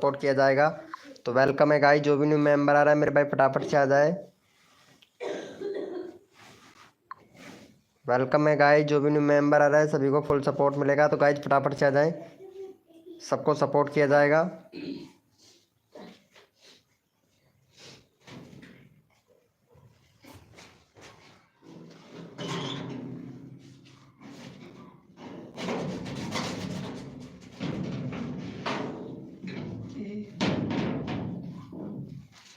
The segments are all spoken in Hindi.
सपोर्ट किया जाएगा। तो वेलकम है गाइस, जो भी न्यू मेंबर आ रहा है मेरे भाई फटाफट से आ जाए। वेलकम है गाइस, जो भी न्यू मेंबर आ रहा है सभी को फुल सपोर्ट मिलेगा। तो गाइस फटाफट से आ जाए, सबको सपोर्ट किया जाएगा।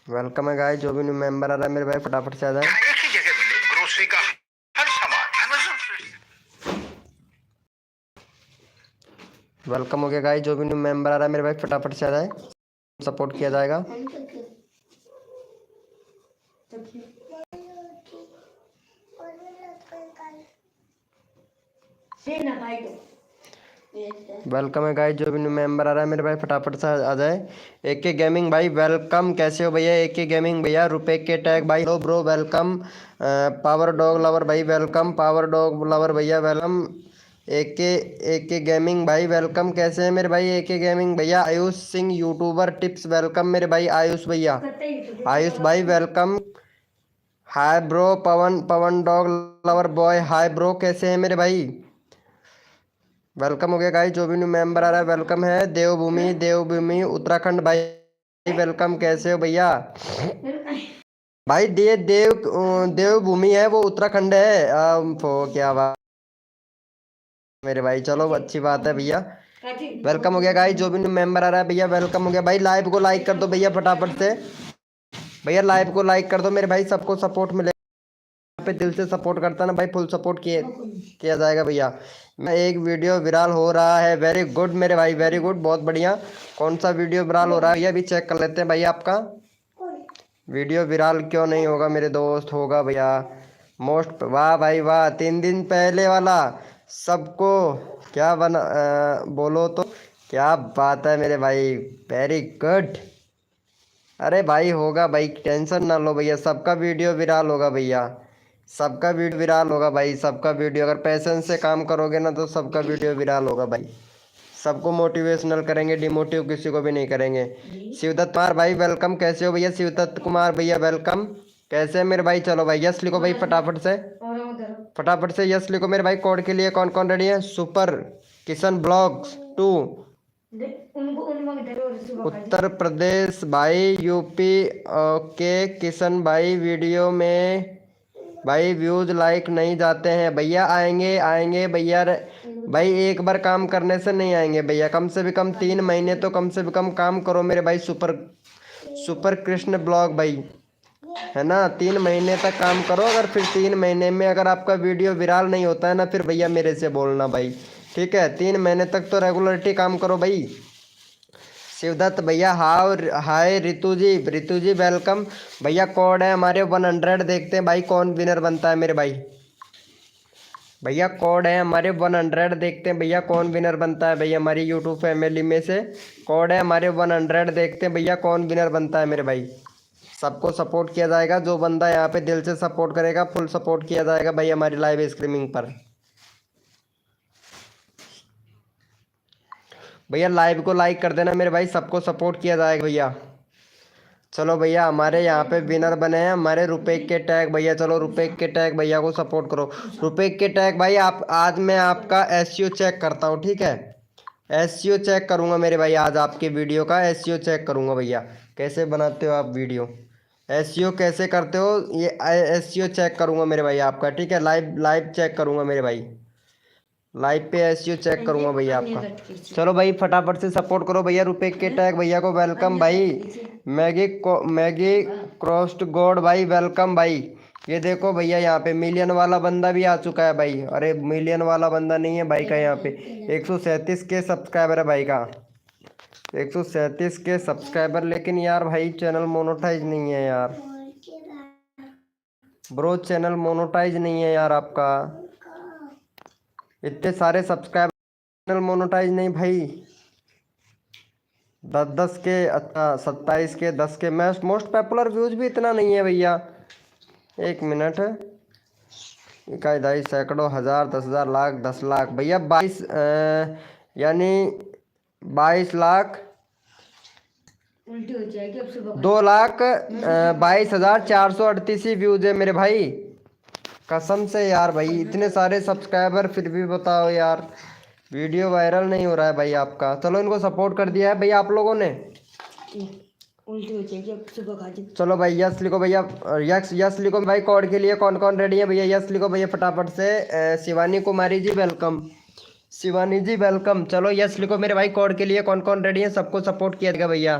वेलकम है गाइस, जो भी न्यू मेंबर आ रहा है मेरे भाई फटाफट से आ जाए। एक ही जगह मिले ग्रोसरी का हर सामान Amazon से। वेलकम हो गया गाइस, जो भी न्यू मेंबर आ रहा है मेरे भाई फटाफट से आ जाए, सपोर्ट किया जाएगा। वेलकम है गाइस, जो भी न्यू मेंबर आ रहा है मेरे भाई फटाफट से आ जाए। AK गेमिंग भाई वेलकम, कैसे हो भैया? AK गेमिंग भैया, रुपए के टैग भाई, लो bro welcome. Power dog lover भाई वेलकम, पावर डॉग लवर भैया वेलकम। AK गेमिंग भाई वेलकम, कैसे हैं मेरे भाई? AK गेमिंग भैया, Ayush Singh youtuber tips welcome मेरे भाई आयुष भैया, आयुष भाई welcome. Hi bro Pawan, Pawan dog lover boy, hi bro, कैसे हैं मेरे भाई? वेलकम हो गया गाइस, जो भी न्यू मेंबर आ रहा है वेलकम है। देवभूमि, देवभूमि उत्तराखंड भाई वेलकम, कैसे हो भैया? भाई देवभूमि है वो उत्तराखंड है। क्या बात मेरे भाई, चलो अच्छी बात है भैया। वेलकम हो गया गाइस, जो भी न्यू मेंबर आ रहा है भैया वेलकम हो गया। भाई लाइव को लाइक कर दो भैया फटाफट से, भैया लाइव को लाइक कर दो मेरे भाई, सबको सपोर्ट मिलेगा। पे दिल से सपोर्ट करता ना भाई, फुल सपोर्ट किया जाएगा भैया। मैं एक वीडियो वायरल हो रहा है, वेरी गुड मेरे भाई, वेरी गुड, बहुत बढ़िया। कौन सा वीडियो वायरल हो रहा है भैया, अभी चेक कर लेते हैं भाई। आपका वीडियो वायरल क्यों नहीं होगा मेरे दोस्त, होगा भैया मोस्ट। वाह भाई वाह, 3 दिन पहले वाला सबको क्या बना बोलो तो, क्या बात है मेरे भाई, वेरी गुड। अरे भाई होगा भाई, टेंशन ना लो भैया, सबका वीडियो वायरल होगा भैया, सबका वीडियो वायरल होगा भाई, सबका वीडियो, अगर पैसेंस से काम करोगे ना तो सबका वीडियो वायरल होगा भाई। सबको मोटिवेशनल करेंगे, डिमोटिव किसी को भी नहीं करेंगे। शिवदत्त कुमार भाई वेलकम, कैसे हो भैया? शिवदत्त कुमार भैया वेलकम, कैसे है मेरे भाई? चलो भाई यस लिखो भाई फटाफट से, फटाफट से यस लिखो मेरे भाई। कोड के लिए कौन कौन रेडी है? सुपर किशन ब्लॉग्स 2 उत्तर प्रदेश भाई, यूपी ओके किशन भाई, वीडियो में भाई व्यूज लाइक नहीं जाते हैं भैया, आएंगे आएंगे भैया भाई, एक बार काम करने से नहीं आएंगे भैया, कम से भी कम 3 महीने तो कम से भी कम काम करो मेरे भाई। सुपर सुपर कृष्ण ब्लॉग भाई, है ना, 3 महीने तक काम करो, अगर फिर 3 महीने में अगर आपका वीडियो वायरल नहीं होता है ना, फिर भैया मेरे से बोलना भाई, ठीक है? 3 महीने तक तो रेगुलरिटी काम करो भाई। शिवदत्त भैया how, hi Ritu ji, Ritu ji welcome भैया। कोड है हमारे 100, देखते हैं भाई कौन विनर बनता है मेरे भाई। भैया कोड है हमारे 100, देखते हैं भैया कौन विनर बनता है भैया, हमारी यूट्यूब फैमिली में से कोड है हमारे 100, देखते हैं भैया कौन विनर बनता है मेरे भाई। सबको सपोर्ट किया जाएगा, जो बंदा यहाँ पे दिल से सपोर्ट करेगा फुल सपोर्ट किया जाएगा भाई हमारी लाइव स्ट्रीमिंग पर। भैया लाइव को लाइक कर देना मेरे भाई, सबको सपोर्ट किया जाएगा भैया। चलो भैया हमारे यहाँ पे विनर बने हैं हमारे रुपए के टैग भैया, चलो रुपए के टैग भैया को सपोर्ट करो। रुपए के टैग भाई, आप आज मैं आपका एसईओ चेक करता हूँ, ठीक है? एसईओ चेक करूँगा मेरे भाई, आज आपके वीडियो का एसईओ चेक करूँगा भैया। कैसे बनाते हो आप वीडियो, एसईओ कैसे करते हो, ये एसईओ चेक करूँगा मेरे भाई आपका, ठीक है? लाइव लाइव चेक करूँगा मेरे भाई, लाइव पे एसईओ चेक करूंगा भैया आपका। चलो भाई फटाफट से सपोर्ट करो भैया, रुपए के टैग भैया को वेलकम भाई। मैगी क्रॉस्ड गॉड भाई वेलकम भाई। ये देखो भैया यहाँ पे मिलियन वाला बंदा भी आ चुका है भाई, अरे मिलियन वाला बंदा नहीं है भाई का, यहाँ पे 137 के सब्सक्राइबर है भाई का, 137 के सब्सक्राइबर। लेकिन यार भाई चैनल मोनेटाइज नहीं है यार ब्रो, चैनल मोनेटाइज नहीं है यार आपका, इतने सारे सब्सक्राइबर चैनल मोनेटाइज नहीं भाई। 10-10 के, अच्छा 27 के, 10 के, मैं मोस्ट पॉपुलर व्यूज भी इतना नहीं है भैया। एक मिनट, इकाई दाई सैकड़ों हज़ार 10,000 लाख 10 लाख भैया, 22 यानी 22 लाख उल्टी हो जाएगी अब सुबह 2,22,438 व्यूज है मेरे भाई। कसम से यार भाई, इतने सारे सब्सक्राइबर फिर भी बताओ यार, वीडियो वायरल नहीं हो रहा है भाई आपका। चलो इनको सपोर्ट कर दिया है भाई आप लोगों ने। उल्टी हो जाएगी अब सुबह खा जी। चलो भाई यस लिखो भैया, यस यस लिखो भाई। कोड के लिए कौन कौन रेडी है भैया, यस लिखो भैया फटाफट से। शिवानी कुमारी जी वेलकम, शिवानी जी वेलकम। चलो यस लिखो मेरे भाई, कोड के लिए कौन कौन रेडी है, सबको सपोर्ट किया जाएगा भैया।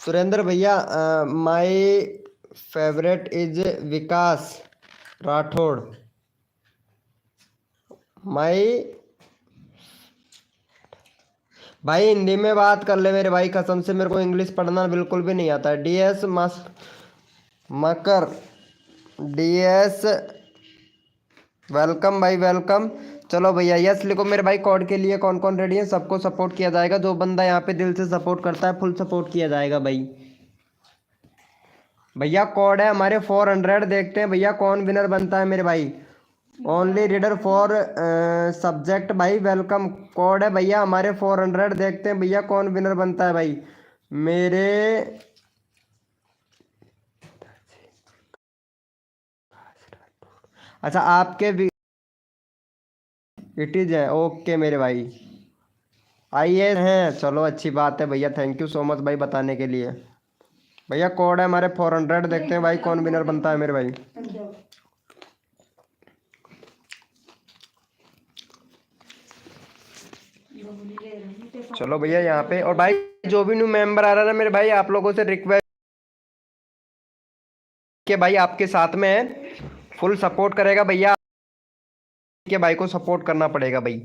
सुरेंद्र भैया, my favourite is Vikas Rathore. My भाई हिंदी में बात कर ले मेरे भाई, कसम से मेरे को इंग्लिश पढ़ना बिल्कुल भी नहीं आता है। डीएस मकर, डीएस वेलकम भाई वेलकम। चलो भैया यस लिखो मेरे भाई, कोड के लिए कौन कौन रेडी है, सबको सपोर्ट किया जाएगा। जो बंदा यहाँ पे दिल से सपोर्ट करता है फुल सपोर्ट किया जाएगा भाई। भैया कोड है हमारे 400, देखते हैं भैया कौन विनर बनता है मेरे भाई। ओनली रीडर फॉर सब्जेक्ट भाई वेलकम, कोड है भैया हमारे 400, देखते हैं भैया कौन विनर बनता है भाई मेरे। अच्छा आपके इट इज है, ओके मेरे भाई आइए हैं। चलो अच्छी बात है भैया, थैंक यू सो मच भाई बताने के लिए। भैया कोड है हमारे 400, देखते हैं भाई कौन विनर बनता है मेरे भाई। चलो भैया यहाँ पे, और भाई जो भी न्यू मेंबर आ रहा है ना मेरे भाई, आप लोगों से रिक्वेस्ट के भाई आपके साथ में है, फुल सपोर्ट करेगा भैया के भाई को सपोर्ट करना पड़ेगा भाई।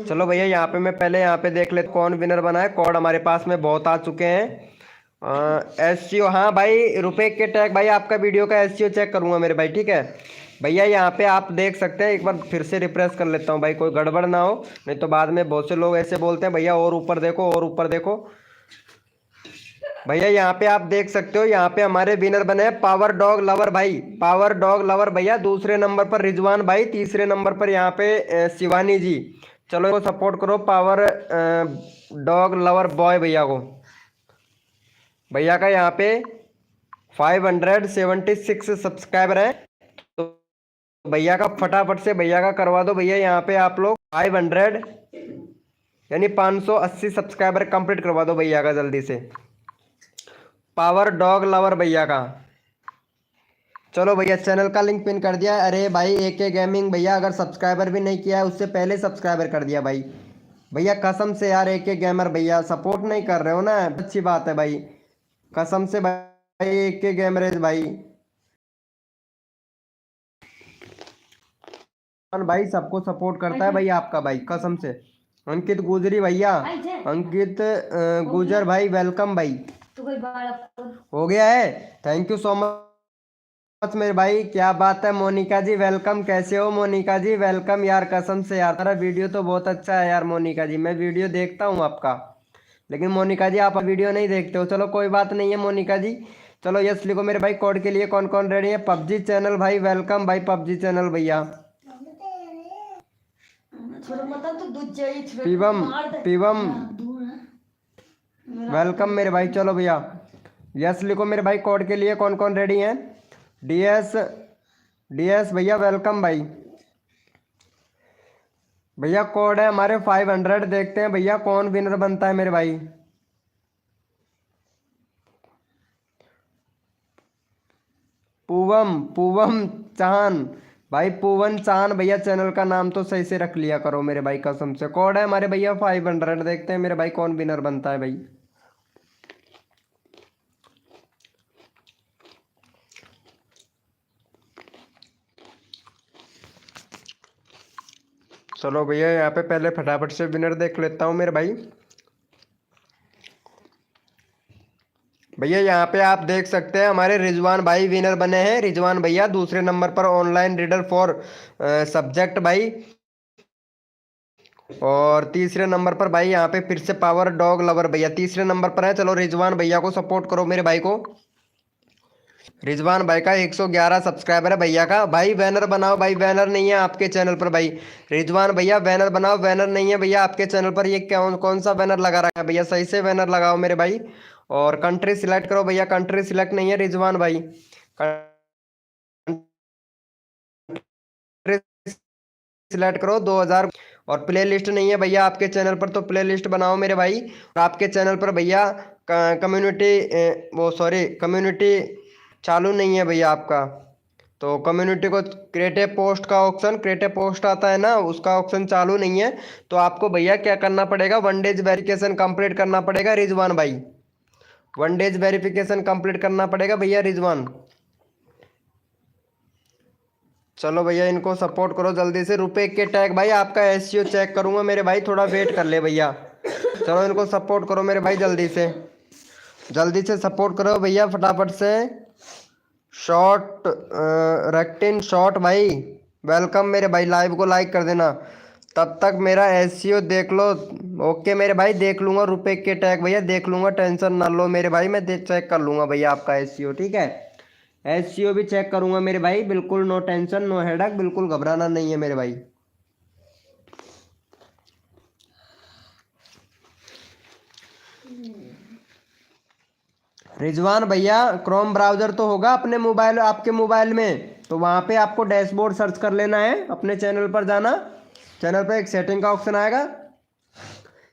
चलो भैया यहाँ पे मैं पहले यहाँ पे देख ले कौन विनर बना है। कोड हमारे पास में बहुत आ चुके हैं। एससीओ, हाँ भाई रुपए के टैग भाई आपका वीडियो का एससीओ चेक करूंगा मेरे भाई, ठीक है भैया। यहाँ पे आप देख सकते हैं, एक बार फिर से रिफ्रेश कर लेता हूँ भाई, कोई गड़बड़ ना हो, नहीं तो बाद में बहुत से लोग ऐसे बोलते हैं भैया और ऊपर देखो और ऊपर देखो। भैया यहाँ पे आप देख सकते हो, यहाँ पे हमारे विनर बने हैं पावर डॉग लवर भाई, पावर डॉग लवर भैया। दूसरे नंबर पर रिजवान भाई, तीसरे नंबर पर यहाँ पे शिवानी जी। चलो इनको सपोर्ट करो, पावर डॉग लवर बॉय भैया को। भैया का यहाँ पे 576 सब्सक्राइबर हैं, तो भैया का फटाफट से भैया का करवा दो भैया। यहाँ पे आप लोग 500 यानी 580 सब्सक्राइबर कंप्लीट करवा दो भैया का जल्दी से, पावर डॉग लवर भैया का। चलो भैया चैनल का लिंक पिन कर दिया है। अरे भाई एके गेमिंग भैया अगर सब्सक्राइबर भी नहीं किया है, उससे पहले सब्सक्राइबर कर दिया भाई। भैया कसम से यार एके गेमर भैया सपोर्ट नहीं कर रहे हो ना, अच्छी बात है भाई, कसम से भाई एके गेमरेज भाई। भाई सबको सपोर्ट करता है भाई आपका भाई, कसम से। अंकित गुजरी भैया, अंकित गुजर भाई वेलकम भाई। तो कोई बात हो गया है, थैंक यू सो मच मेरे भाई, क्या बात है। मोनिका जी वेलकम, कैसे हो मोनिका जी वेलकम। यार कसम से यार तारा वीडियो तो बहुत अच्छा है यार मोनिका जी, मैं वीडियो देखता हूँ आपका, लेकिन मोनिका जी आप वीडियो नहीं देखते हो। चलो कोई बात नहीं है मोनिका जी। चलो यस लिखो मेरे भाई, कोड के लिए कौन कौन रेडी है। पबजी चैनल भाई वेलकम भाई, पबजी चैनल भैया। पिवम पिवम वेलकम मेरे भाई। चलो भैया यस लिखो मेरे भाई, कोड के लिए कौन कौन रेडी हैं। डीएस, डीएस भैया वेलकम भाई। भैया कोड है हमारे 500, देखते हैं भैया कौन विनर बनता है मेरे भाई। पूवम, पूवम चांद भाई, पूवन चांद भैया, चैनल का नाम तो सही से रख लिया करो मेरे भाई, कसम से। कोड है हमारे भैया 500, देखते हैं मेरे भाई कौन विनर बनता है भाई। चलो भैया यहाँ पे पहले फटाफट से विनर देख लेता हूँ मेरे भाई। भैया यहाँ पे आप देख सकते हैं हमारे रिजवान भाई विनर बने हैं, रिजवान भैया। दूसरे नंबर पर ऑनलाइन रीडर फॉर सब्जेक्ट भाई, और तीसरे नंबर पर भाई यहाँ पे फिर से पावर डॉग लवर भैया तीसरे नंबर पर है। चलो रिजवान भैया को सपोर्ट करो मेरे भाई को। रिजवान भाई का 111 सब्सक्राइबर है भैया का। भाई बैनर बनाओ भाई, बैनर नहीं है आपके चैनल पर भाई। रिजवान भैया बैनर बनाओ, बैनर नहीं है भैया आपके चैनल पर। ये कौन कौन सा बैनर लगा रखा है भैया? सही से बैनर लगाओ मेरे भाई। और कंट्री सिलेक्ट करो भैया, कंट्री सिलेक्ट नहीं है रिजवान भाई। कंट्री सिलेक्ट करो 2000। और प्ले लिस्ट नहीं है भैया आपके चैनल पर, तो प्ले लिस्ट बनाओ मेरे भाई। और आपके चैनल पर भैया कम्युनिटी, वो सॉरी कम्युनिटी चालू नहीं है भैया आपका। तो कम्युनिटी को क्रिएटिव पोस्ट का ऑप्शन, क्रिएटिव पोस्ट आता है ना, उसका ऑप्शन चालू नहीं है। तो आपको भैया क्या करना पड़ेगा, 1 डेज वेरिफिकेशन कंप्लीट करना पड़ेगा रिजवान भाई। 1 डेज वेरिफिकेशन कंप्लीट करना पड़ेगा भैया रिजवान। चलो भैया इनको सपोर्ट करो जल्दी से। रुपए के टैग भाई आपका एसईओ चेक करूंगा मेरे भाई, थोड़ा वेट कर ले भैया। चलो इनको सपोर्ट करो मेरे भाई जल्दी से, जल्दी से सपोर्ट करो भैया फटाफट से। शॉर्ट रेक्टिन शॉर्ट भाई वेलकम मेरे भाई, लाइव को लाइक कर देना। तब तक मेरा एसईओ देख लो। ओके मेरे भाई देख लूंगा रुपए के टैग भैया, देख लूंगा, टेंशन ना लो मेरे भाई। मैं चेक कर लूंगा भैया आपका एसईओ, ठीक है। एसईओ भी चेक करूंगा मेरे भाई, बिल्कुल नो टेंशन नो हेडेक, बिल्कुल घबराना नहीं है मेरे भाई। रिजवान भैया क्रोम ब्राउजर तो होगा अपने मोबाइल, आपके मोबाइल में, तो वहाँ पे आपको डैशबोर्ड सर्च कर लेना है, अपने चैनल पर जाना। चैनल पर एक सेटिंग का ऑप्शन आएगा,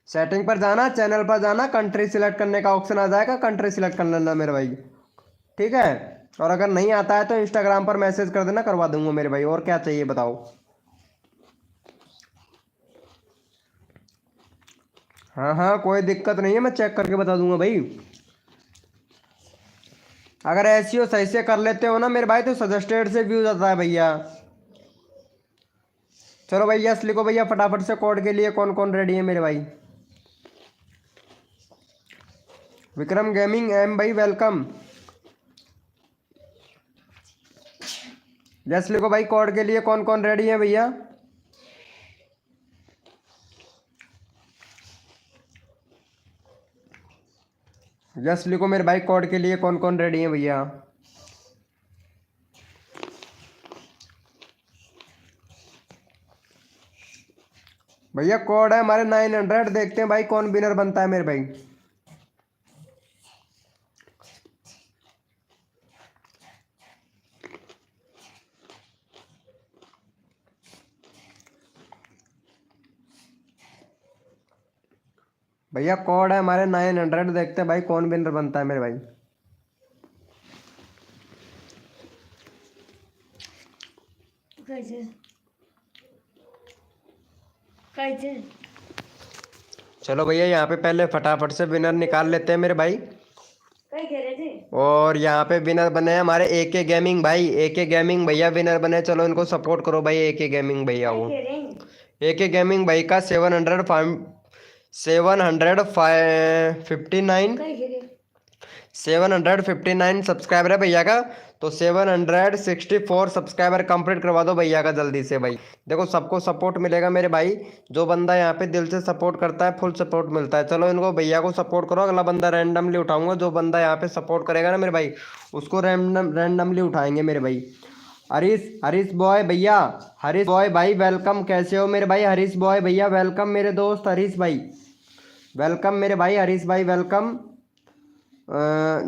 सेटिंग पर जाना, चैनल पर जाना, कंट्री सिलेक्ट करने का ऑप्शन आ जाएगा, कंट्री सिलेक्ट कर लेना मेरे भाई, ठीक है। और अगर नहीं आता है तो इंस्टाग्राम पर मैसेज कर देना, करवा दूंगा मेरे भाई। और क्या चाहिए बताओ? हाँ हाँ कोई दिक्कत नहीं है, मैं चेक करके बता दूंगा भाई। अगर एसईओ सही से कर लेते हो ना मेरे भाई तो सजेस्टेड से व्यूज आता है भैया। चलो भैया यस लिखो भैया फटाफट से। कोड के लिए कौन कौन रेडी है मेरे भाई? विक्रम गेमिंग एम भाई वेलकम। यस लिखो भाई, कोड के लिए कौन कौन रेडी है भैया? यस लिखो मेरे भाई, कोड के लिए कौन कौन रेडी है भैया? भैया कोड है हमारे 900, देखते हैं भाई कौन विनर बनता है मेरे भाई। भैया कोड है हमारे 900, देखते हैं भाई कौन विनर बनता है मेरे भाई। कैसे कैसे चलो भैया यहाँ पे पहले फटाफट से विनर निकाल लेते हैं मेरे भाई। कहीं कह रहे थे? और यहाँ पे विनर बने हैं हमारे एके गेमिंग भाई, एके गेमिंग भैया विनर बने। चलो इनको सपोर्ट करो भाई, एके गेमिंग भैया। वो कह रहे हैं एके गेमिंग भाई का 759 कहीं कह रहे 759 सब्सक्राइबर है भैया का। तो 764 सब्सक्राइबर कंप्लीट करवा दो भैया का जल्दी से भाई। देखो सबको सपोर्ट मिलेगा मेरे भाई, जो बंदा यहाँ पे दिल से सपोर्ट करता है फुल सपोर्ट मिलता है। चलो इनको भैया को सपोर्ट करो, अगला बंदा रैंडमली उठाऊंगा। जो बंदा यहाँ पे सपोर्ट करेगा ना मेरे भाई उसको रैंडमली उठाएंगे मेरे भाई। हरीश हरीश बॉय भैया, हरीश बॉय भाई वेलकम। कैसे हो मेरे भाई हरीश बॉय भैया? वेलकम मेरे दोस्त हरीश भाई, वेलकम मेरे भाई हरीश भाई वेलकम।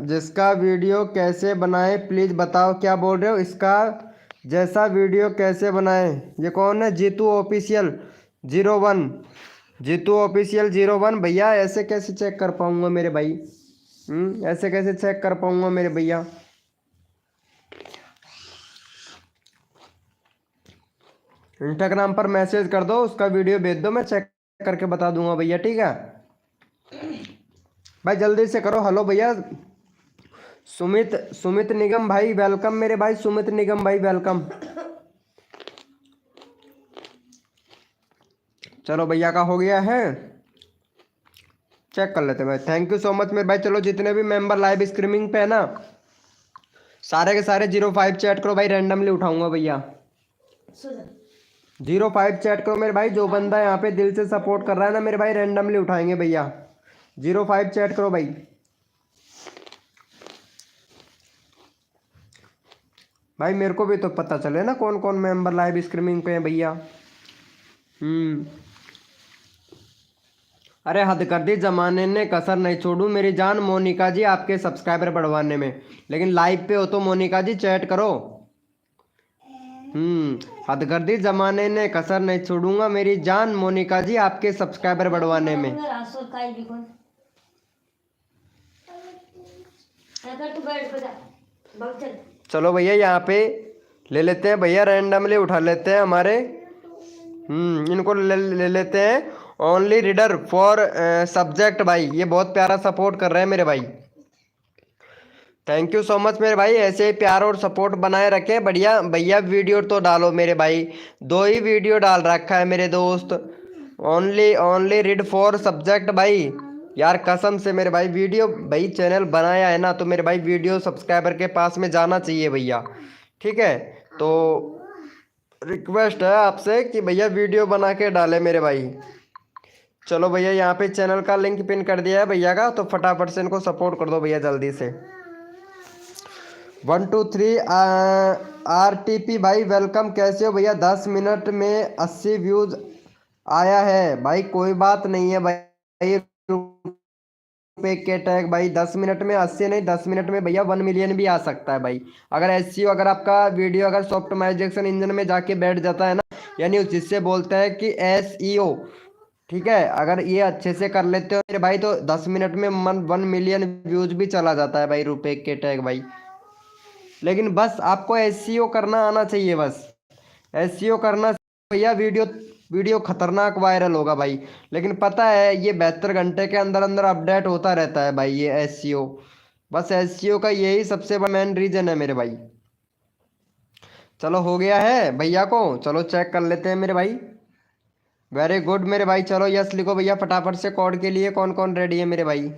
जिसका वीडियो कैसे बनाएं प्लीज़ बताओ। क्या बोल रहे हो? इसका जैसा वीडियो कैसे बनाएं? ये कौन है? जीतू ऑफिशियल 01, जीतू ऑफिशियल 01 भैया। ऐसे कैसे चेक कर पाऊंगा मेरे भाई? ऐसे कैसे चेक कर पाऊंगा मेरे भैया? इंस्टाग्राम पर मैसेज कर दो, उसका वीडियो भेज दो, मैं चेक करके बता दूंगा भैया, ठीक है भाई। जल्दी से करो। हेलो भैया सुमित, सुमित निगम भाई वेलकम मेरे भाई, सुमित निगम भाई वेलकम। चलो भैया का हो गया है, चेक कर लेते हैं भाई। थैंक यू सो मच मेरे भाई। चलो जितने भी मेंबर लाइव स्ट्रीमिंग पे है ना सारे के सारे 05 चैट करो भाई, रैंडमली उठाऊंगा भैया। 05 चैट करो मेरे भाई, जो बंदा यहाँ पे दिल से सपोर्ट कर रहा है ना मेरे भाई रैंडमली उठाएंगे भैया। 05 चैट करो भाई। भाई मेरे को भी तो पता चले ना कौन कौन मेंबर लाइव स्ट्रीमिंग पे हैं भैया। अरे हद कर दी, जमाने ने कसर नहीं छोड़ू मेरी जान मोनिका जी आपके सब्सक्राइबर बढ़वाने में। लेकिन लाइव पे हो तो मोनिका जी चैट करो। हद कर दी, जमाने ने कसर नहीं छोड़ूंगा मेरी जान मोनिका जी आपके सब्सक्राइबर बढ़वाने में। अगर तू बैठ बजा भाग चल। चलो भैया यहाँ पे ले लेते हैं भैया, रैंडमली उठा लेते हैं हमारे। इनको ले लेते हैं। ओनली रीडर फॉर सब्जेक्ट भाई, ये बहुत प्यारा सपोर्ट कर रहे हैं मेरे भाई। थैंक यू सो मच मेरे भाई, ऐसे ही प्यार और सपोर्ट बनाए रखें। बढ़िया भैया वीडियो तो डालो मेरे भाई, 2 ही वीडियो डाल रखा है मेरे दोस्त। Only only read for subject भाई। यार कसम से मेरे भाई वीडियो भाई चैनल बनाया है ना, तो मेरे भाई वीडियो सब्सक्राइबर के पास में जाना चाहिए भैया। ठीक है, तो रिक्वेस्ट है आपसे कि भैया वीडियो बना के डाले मेरे भाई। चलो भैया यहाँ पे चैनल का लिंक पिन कर दिया है भैया का, तो फटाफट से इनको सपोर्ट कर दो भैया जल्दी से। 1 2 3 RTP भाई वेलकम, कैसे हो भैया? 10 मिनट में 80 व्यूज आया है भाई, कोई बात नहीं है भाई। रुपए के टैग भाई 10 मिनट में 80 नहीं, 10 मिनट में भैया 1 मिलियन भी आ सकता है भाई। अगर SEO अगर आपका वीडियो अगर सॉफ्टमाइजेशन इंजन में जाके बैठ जाता है ना, यानी जिससे बोलते हैं कि SEO, ठीक है, अगर ये अच्छे से कर लेते हो मेरे भाई तो 10 मिनट में 1 मिलियन व्यूज भी चला जाता है भाई रुपए के टैग भाई। लेकिन बस आपको SEO करना आना चाहिए, बस SEO करना भैया। वीडियो वीडियो खतरनाक वायरल होगा भाई। लेकिन पता है ये 72 घंटे के अंदर अंदर अपडेट होता रहता है भाई ये SEO। बस SEO का यही सबसे बड़ा मेन रीजन है मेरे भाई। चलो हो गया है भैया को, चलो चेक कर लेते हैं मेरे भाई। वेरी गुड मेरे भाई, चलो यस लिखो भैया फटाफट से। कोड के लिए कौन कौन रेडी है मेरे भाई?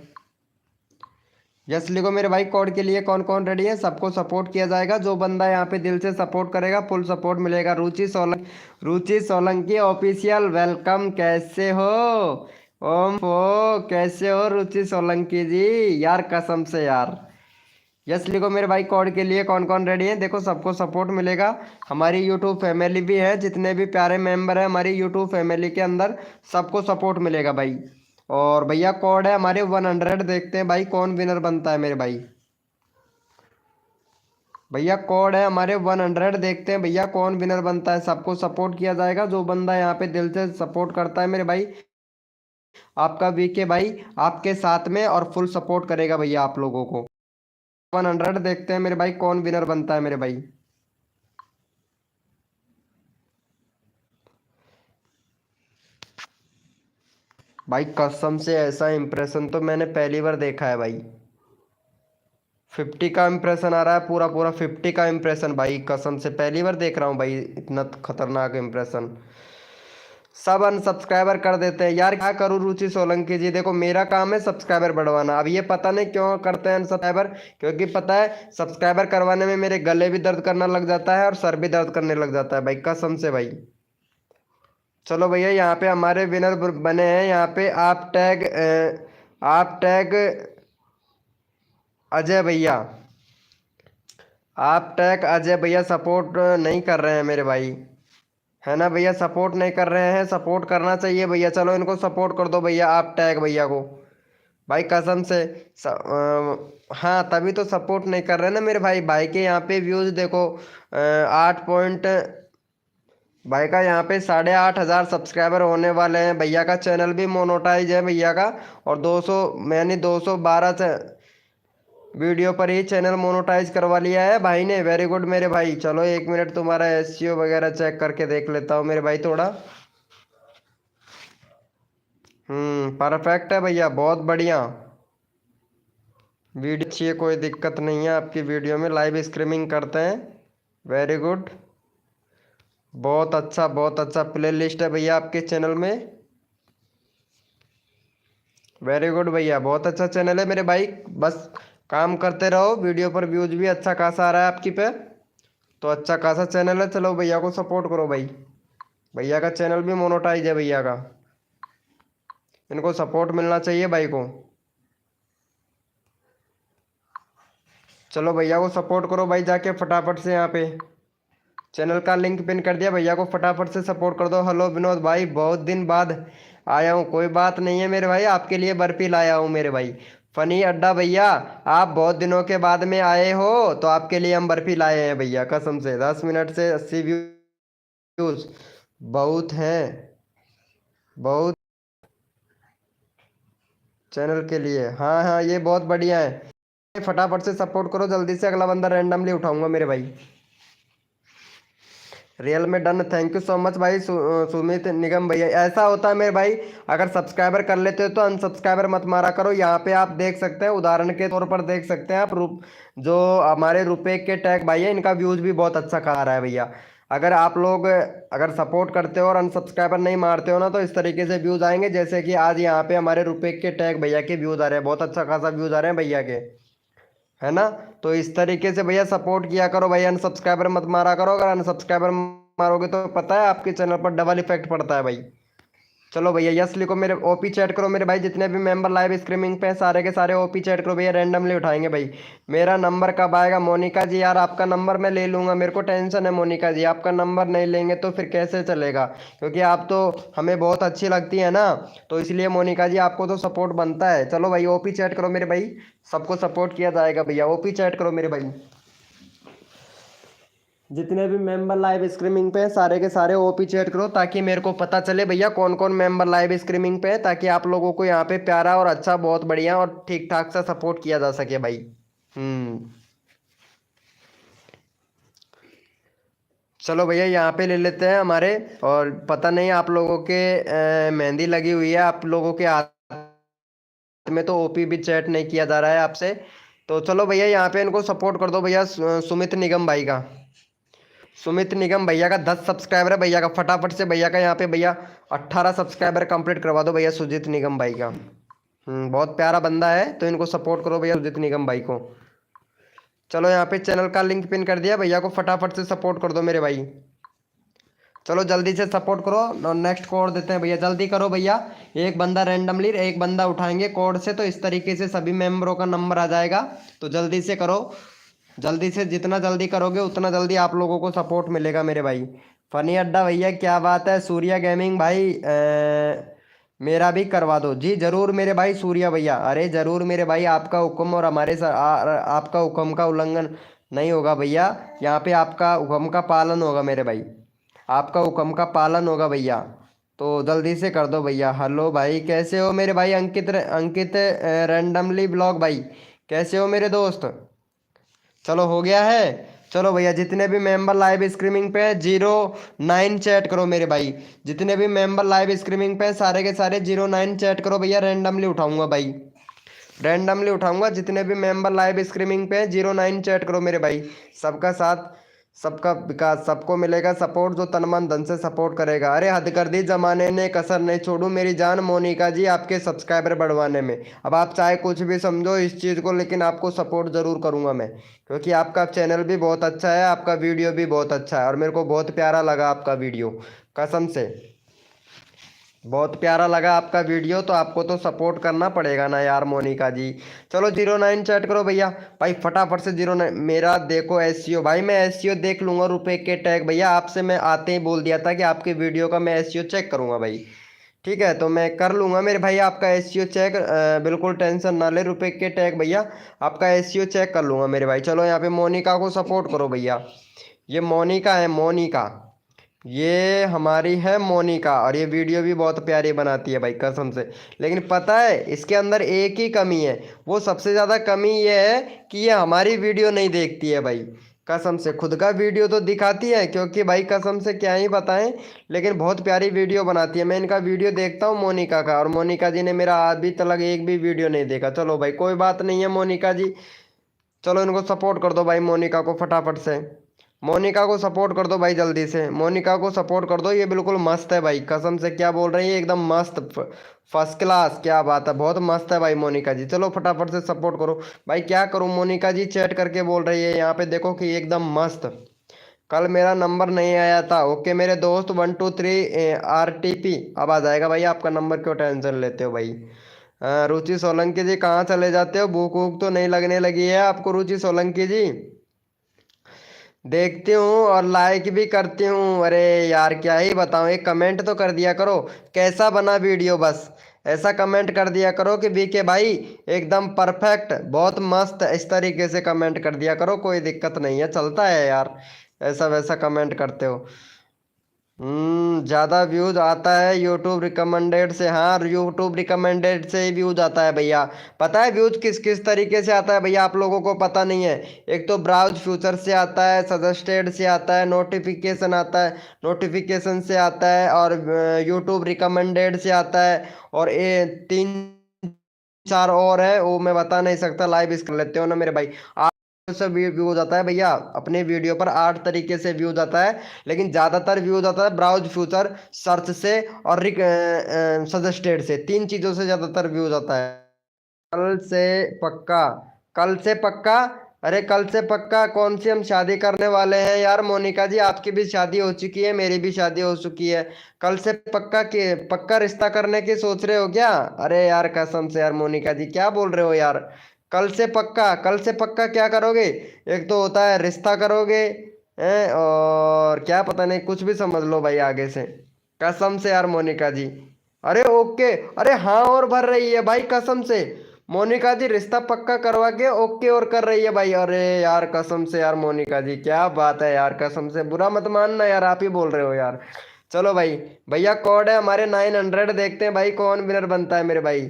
यस लिखो मेरे भाई, कोड के लिए कौन कौन रेडी है? सबको सपोर्ट किया जाएगा, जो बंदा यहाँ पे दिल से सपोर्ट करेगा फुल सपोर्ट मिलेगा। रुचि सोलंकी ऑफिशियल वेलकम, कैसे हो? ओम ओ कैसे हो रुचि सोलंकी जी? यार कसम से यार। यस लिखो मेरे भाई, कोड के लिए कौन कौन रेडी है? देखो सबको सपोर्ट मिलेगा। हमारी यूट्यूब फैमिली भी है, जितने भी प्यारे मेंबर है हमारी यूट्यूब फैमिली के अंदर सबको सपोर्ट मिलेगा भाई। और भैया कोड है हमारे 100, देखते हैं भाई कौन विनर बनता है मेरे भाई। भैया कोड है हमारे 100, देखते हैं भैया कौन विनर बनता है। सबको सपोर्ट किया जाएगा, जो बंदा यहाँ पे दिल से सपोर्ट करता है मेरे भाई। आपका VK भाई आपके साथ में और फुल सपोर्ट करेगा भैया आप लोगों को। 100, देखते हैं मेरे भाई कौन विनर बनता है मेरे भाई। भाई कसम से ऐसा इंप्रेशन तो मैंने पहली बार देखा है भाई। 50 का इंप्रेशन आ रहा है, पूरा पूरा 50 का इंप्रेशन भाई, कसम से पहली बार देख रहा हूँ भाई इतना खतरनाक इंप्रेशन। सब अनसब्सक्राइबर कर देते हैं यार, क्या करूँ रुचि सोलंकी जी? देखो मेरा काम है सब्सक्राइबर बढ़वाना। अब ये पता नहीं क्यों करते हैं अनसब्सक्राइबर, क्योंकि पता है सब्सक्राइबर करवाने में मेरे गले भी दर्द करना लग जाता है और सर भी दर्द करने लग जाता है भाई, कसम से भाई। चलो भैया यहाँ पे हमारे विनर बने हैं। यहाँ पे आप टैग अजय भैया, आप टैग अजय भैया सपोर्ट नहीं कर रहे हैं मेरे भाई, है ना भैया? सपोर्ट नहीं कर रहे हैं, सपोर्ट करना चाहिए भैया। चलो इनको सपोर्ट कर दो भैया, आप टैग भैया को भाई कसम से हाँ तभी तो सपोर्ट नहीं कर रहे हैं ना मेरे भाई। भाई के यहाँ पे व्यूज देखो 8 पॉइंट, भाई का यहाँ पे 8,500 सब्सक्राइबर होने वाले हैं। भैया का चैनल भी मोनोटाइज है भैया का, और 200 मैंने 212 वीडियो पर ही चैनल मोनोटाइज करवा लिया है भाई ने। वेरी गुड मेरे भाई। चलो 1 मिनट तुम्हारा SEO वगैरह चेक करके देख लेता हूँ मेरे भाई थोड़ा। परफेक्ट है भैया, बहुत बढ़िया वीडियो अच्छी है, कोई दिक्कत नहीं है आपकी वीडियो में। लाइव स्ट्रीमिंग करते हैं, वेरी गुड, बहुत अच्छा प्ले लिस्ट है भैया आपके चैनल में। वेरी गुड भैया, बहुत अच्छा चैनल है मेरे भाई। बस काम करते रहो, वीडियो पर व्यूज भी अच्छा खासा आ रहा है आपकी पे, तो अच्छा खासा चैनल है। चलो भैया को सपोर्ट करो भाई, भैया का चैनल भी मोनोटाइज है भैया का, इनको सपोर्ट मिलना चाहिए भाई को। चलो भैया को सपोर्ट करो भाई जाके फटाफट से। यहाँ पे चैनल का लिंक पिन कर दिया, भैया को फटाफट से सपोर्ट कर दो। हेलो विनोद भाई, बहुत दिन बाद आया हूँ। कोई बात नहीं है मेरे भाई, आपके लिए बर्फी लाया हूँ मेरे भाई। फनी अड्डा भैया, आप बहुत दिनों के बाद में आए हो तो आपके लिए हम बर्फी लाए हैं भैया, कसम से। 10 मिनट से 80 व्यूज बहुत हैं, बहुत चैनल के लिए। हाँ हाँ, ये बहुत बढ़िया है। फटाफट से सपोर्ट करो जल्दी से, अगला बंदा रैंडमली उठाऊंगा मेरे भाई। रियल में done, thank you so much भाई सुमित निगम भैया। ऐसा होता है मेरे भाई, अगर सब्सक्राइबर कर लेते हो तो अनसब्सक्राइबर मत मारा करो। यहाँ पे आप देख सकते हैं, उदाहरण के तौर पर देख सकते हैं आप, जो हमारे रुपए के टैग भाई है, इनका व्यूज भी बहुत अच्छा खा रहा है भैया। अगर आप लोग अगर सपोर्ट करते हो और अनसब्सक्राइबर नहीं मारते हो ना, तो इस तरीके से व्यूज आएंगे। जैसे कि आज यहाँ पे हमारे रुपए के टैग भैया के व्यूज आ रहे हैं, बहुत अच्छा खासा व्यूज आ रहे हैं भैया के, है ना। तो इस तरीके से भैया सपोर्ट किया करो भाई, अनसब्सक्राइबर मत मारा करो। अगर अनसब्सक्राइबर मारोगे तो पता है आपके चैनल पर डबल इफेक्ट पड़ता है भाई। चलो भैया यस लिखो, मेरे ओपी चैट करो मेरे भाई। जितने भी मेंबर लाइव स्ट्रीमिंग पे हैं, सारे के सारे ओपी चैट करो भैया, रैंडमली उठाएंगे भाई। मेरा नंबर कब आएगा मोनिका जी? यार आपका नंबर मैं ले लूँगा, मेरे को टेंशन है मोनिका जी। आपका नंबर नहीं लेंगे तो फिर कैसे चलेगा, क्योंकि आप तो हमें बहुत अच्छी लगती है ना, तो इसलिए मोनिका जी आपको तो सपोर्ट बनता है। चलो भाई ओपी चैट करो मेरे भाई, सबको सपोर्ट किया जाएगा भैया। ओपी चैट करो मेरे भाई, जितने भी मेंबर लाइव स्ट्रीमिंग पे हैं सारे के सारे ओपी चैट करो, ताकि मेरे को पता चले भैया कौन कौन मेंबर लाइव स्ट्रीमिंग पे है, ताकि आप लोगों को यहाँ पे प्यारा और अच्छा, बहुत बढ़िया और ठीक ठाक सा सपोर्ट किया जा सके भाई। चलो भैया यहाँ पे ले लेते हैं हमारे। और पता नहीं आप लोगों के मेहंदी लगी हुई है आप लोगों के हाथ में, तो ओपी भी चैट नहीं किया जा रहा है आपसे। तो चलो भैया यहाँ पे इनको सपोर्ट कर दो भैया, सुमित निगम भाई का। सुमित निगम भैया का 10 सब्सक्राइबर है भैया का, फटाफट से भैया का यहाँ पे भैया 18 सब्सक्राइबर कंप्लीट करवा दो भैया सुजीत निगम भाई का। बहुत प्यारा बंदा है, तो इनको सपोर्ट करो भैया सुजीत निगम भाई को। चलो यहाँ पे चैनल का लिंक पिन कर दिया, भैया को फटाफट से सपोर्ट कर दो मेरे भाई। चलो जल्दी से सपोर्ट करो और नेक्स्ट कोड देते हैं भैया, जल्दी करो भैया। एक बंदा रैंडमली एक बंदा उठाएंगे कोड से, तो इस तरीके से सभी मेंबरों का नंबर आ जाएगा। तो जल्दी से करो, जल्दी से, जितना जल्दी करोगे उतना जल्दी आप लोगों को सपोर्ट मिलेगा मेरे भाई। फनी अड्डा भैया क्या बात है, सूर्या गेमिंग भाई मेरा भी करवा दो जी, जरूर मेरे भाई सूर्या भैया। अरे जरूर मेरे भाई, आपका हुक्म और हमारे आपका हुक्म का उल्लंघन नहीं होगा भैया। यहाँ पे आपका हुक्म का पालन होगा मेरे भाई, आपका हुक्म का पालन होगा भैया। तो जल्दी से कर दो भैया। हेलो भाई कैसे हो मेरे भाई? अंकित अंकित रैंडमली ब्लॉग भाई, कैसे हो मेरे दोस्त? चलो हो गया है। चलो भैया जितने भी मेंबर लाइव स्ट्रीमिंग पे हैं 09 चैट करो मेरे भाई। जितने भी मेंबर लाइव स्ट्रीमिंग पे हैं सारे के सारे 09 चैट करो भैया, रैंडमली उठाऊंगा भाई, रैंडमली उठाऊंगा। जितने भी मेंबर लाइव स्ट्रीमिंग पे हैं 09 चैट करो मेरे भाई। सबका साथ, सबका विकास, सबको मिलेगा सपोर्ट जो तन मन धन से सपोर्ट करेगा। अरे हद कर दी जमाने ने, कसर नहीं छोड़ू मेरी जान मोनिका जी आपके सब्सक्राइबर बढ़वाने में। अब आप चाहे कुछ भी समझो इस चीज़ को, लेकिन आपको सपोर्ट ज़रूर करूँगा मैं, क्योंकि आपका चैनल भी बहुत अच्छा है, आपका वीडियो भी बहुत अच्छा है, और मेरे को बहुत प्यारा लगा आपका वीडियो, कसम से बहुत प्यारा लगा आपका वीडियो। तो आपको तो सपोर्ट करना पड़ेगा ना यार मोनिका जी। चलो 09 चैट करो भैया भाई, फटाफट से 09। मेरा देखो एसईओ भाई, मैं एसईओ देख लूँगा रुपए के टैग भैया। आपसे मैं आते ही बोल दिया था कि आपके वीडियो का मैं एसईओ चेक करूँगा भाई, ठीक है। तो मैं कर लूँगा मेरे भाई आपका एसईओ चेक, बिल्कुल टेंशन ना ले रुपए के टैग भैया, आपका एसईओ चेक कर लूँगा मेरे भाई। चलो यहाँ पे मोनिका को सपोर्ट करो भैया। ये मोनिका है, मोनिका, ये हमारी है मोनिका, और ये वीडियो भी बहुत प्यारी बनाती है भाई कसम से। लेकिन पता है इसके अंदर एक ही कमी है, वो सबसे ज़्यादा कमी ये है कि ये हमारी वीडियो नहीं देखती है भाई, कसम से। खुद का वीडियो तो दिखाती है, क्योंकि भाई कसम से क्या ही बताएं, लेकिन बहुत प्यारी वीडियो बनाती है। मैं इनका वीडियो देखता हूँ मोनिका का, और मोनिका जी ने मेरा अभी तक एक भी वीडियो नहीं देखा। चलो भाई कोई बात नहीं है मोनिका जी, चलो इनको सपोर्ट कर दो भाई मोनिका को फटाफट से। मोनिका को सपोर्ट कर दो भाई जल्दी से, मोनिका को सपोर्ट कर दो। ये बिल्कुल मस्त है भाई, कसम से क्या बोल रही है, एकदम मस्त, फर्स्ट क्लास, क्या बात है, बहुत मस्त है भाई मोनिका जी। चलो फटाफट से सपोर्ट करो भाई। क्या करूँ मोनिका जी चैट करके बोल रही है यहाँ पे, देखो कि एकदम मस्त। कल मेरा नंबर नहीं आया था, ओके मेरे दोस्त 123 RTP अब आ जाएगा भाई आपका नंबर, क्यों टेंशन लेते हो भाई। रुचि सोलंकी जी कहाँ चले जाते हो? भूख वूख तो नहीं लगने लगी है आपको रुचि सोलंकी जी? देखती हूँ और लाइक भी करती हूँ। अरे यार क्या ही बताऊँ, एक कमेंट तो कर दिया करो कैसा बना वीडियो, बस ऐसा कमेंट कर दिया करो कि बीके भाई एकदम परफेक्ट, बहुत मस्त, इस तरीके से कमेंट कर दिया करो, कोई दिक्कत नहीं है, चलता है यार ऐसा वैसा कमेंट करते हो। ज़्यादा व्यूज आता है यूट्यूब रिकमेंडेड से। हाँ, यूट्यूब रिकमेंडेड से ही व्यूज आता है भैया। पता है व्यूज किस किस तरीके से आता है भैया? आप लोगों को पता नहीं है। एक तो ब्राउज फ्यूचर से आता है, सजेस्टेड से आता है, नोटिफिकेशन आता है, नोटिफिकेशन से आता है, और यूट्यूब रिकमेंडेड से आता है, और ये तीन चार और है वो मैं बता नहीं सकता, लाइव कर लेते हो ना मेरे भाई। से व्यूज आता है भैया अपने वीडियो पर, 8 तरीके से व्यूज आता है, लेकिन ज़्यादातर व्यूज आता है ब्राउज फ्यूचर, सर्च से, और सजेस्टेड से, तीन चीज़ों से ज़्यादातर व्यूज आता है। कल से पक्का? कल से पक्का? अरे कल से पक्का कौन सी, हम शादी करने वाले हैं यार मोनिका जी, आपकी भी शादी हो चुकी है, मेरी भी शादी हो चुकी है। कल से पक्का के पक्का रिश्ता करने की सोच रहे हो क्या? अरे यार कसम से यार मोनिका जी क्या बोल रहे हो यार? कल से पक्का? कल से पक्का क्या करोगे? एक तो होता है रिश्ता करोगे हैं, और क्या पता नहीं कुछ भी समझ लो भाई आगे से, कसम से यार मोनिका जी। अरे ओके, अरे हाँ और भर रही है भाई कसम से, मोनिका जी रिश्ता पक्का करवा के ओके और कर रही है भाई। अरे यार कसम से यार मोनिका जी क्या बात है यार, कसम से बुरा मत मानना यार, आप ही बोल रहे हो यार। चलो भाई, भैया कोड है हमारे 900, देखते हैं भाई कौन विनर बनता है मेरे भाई।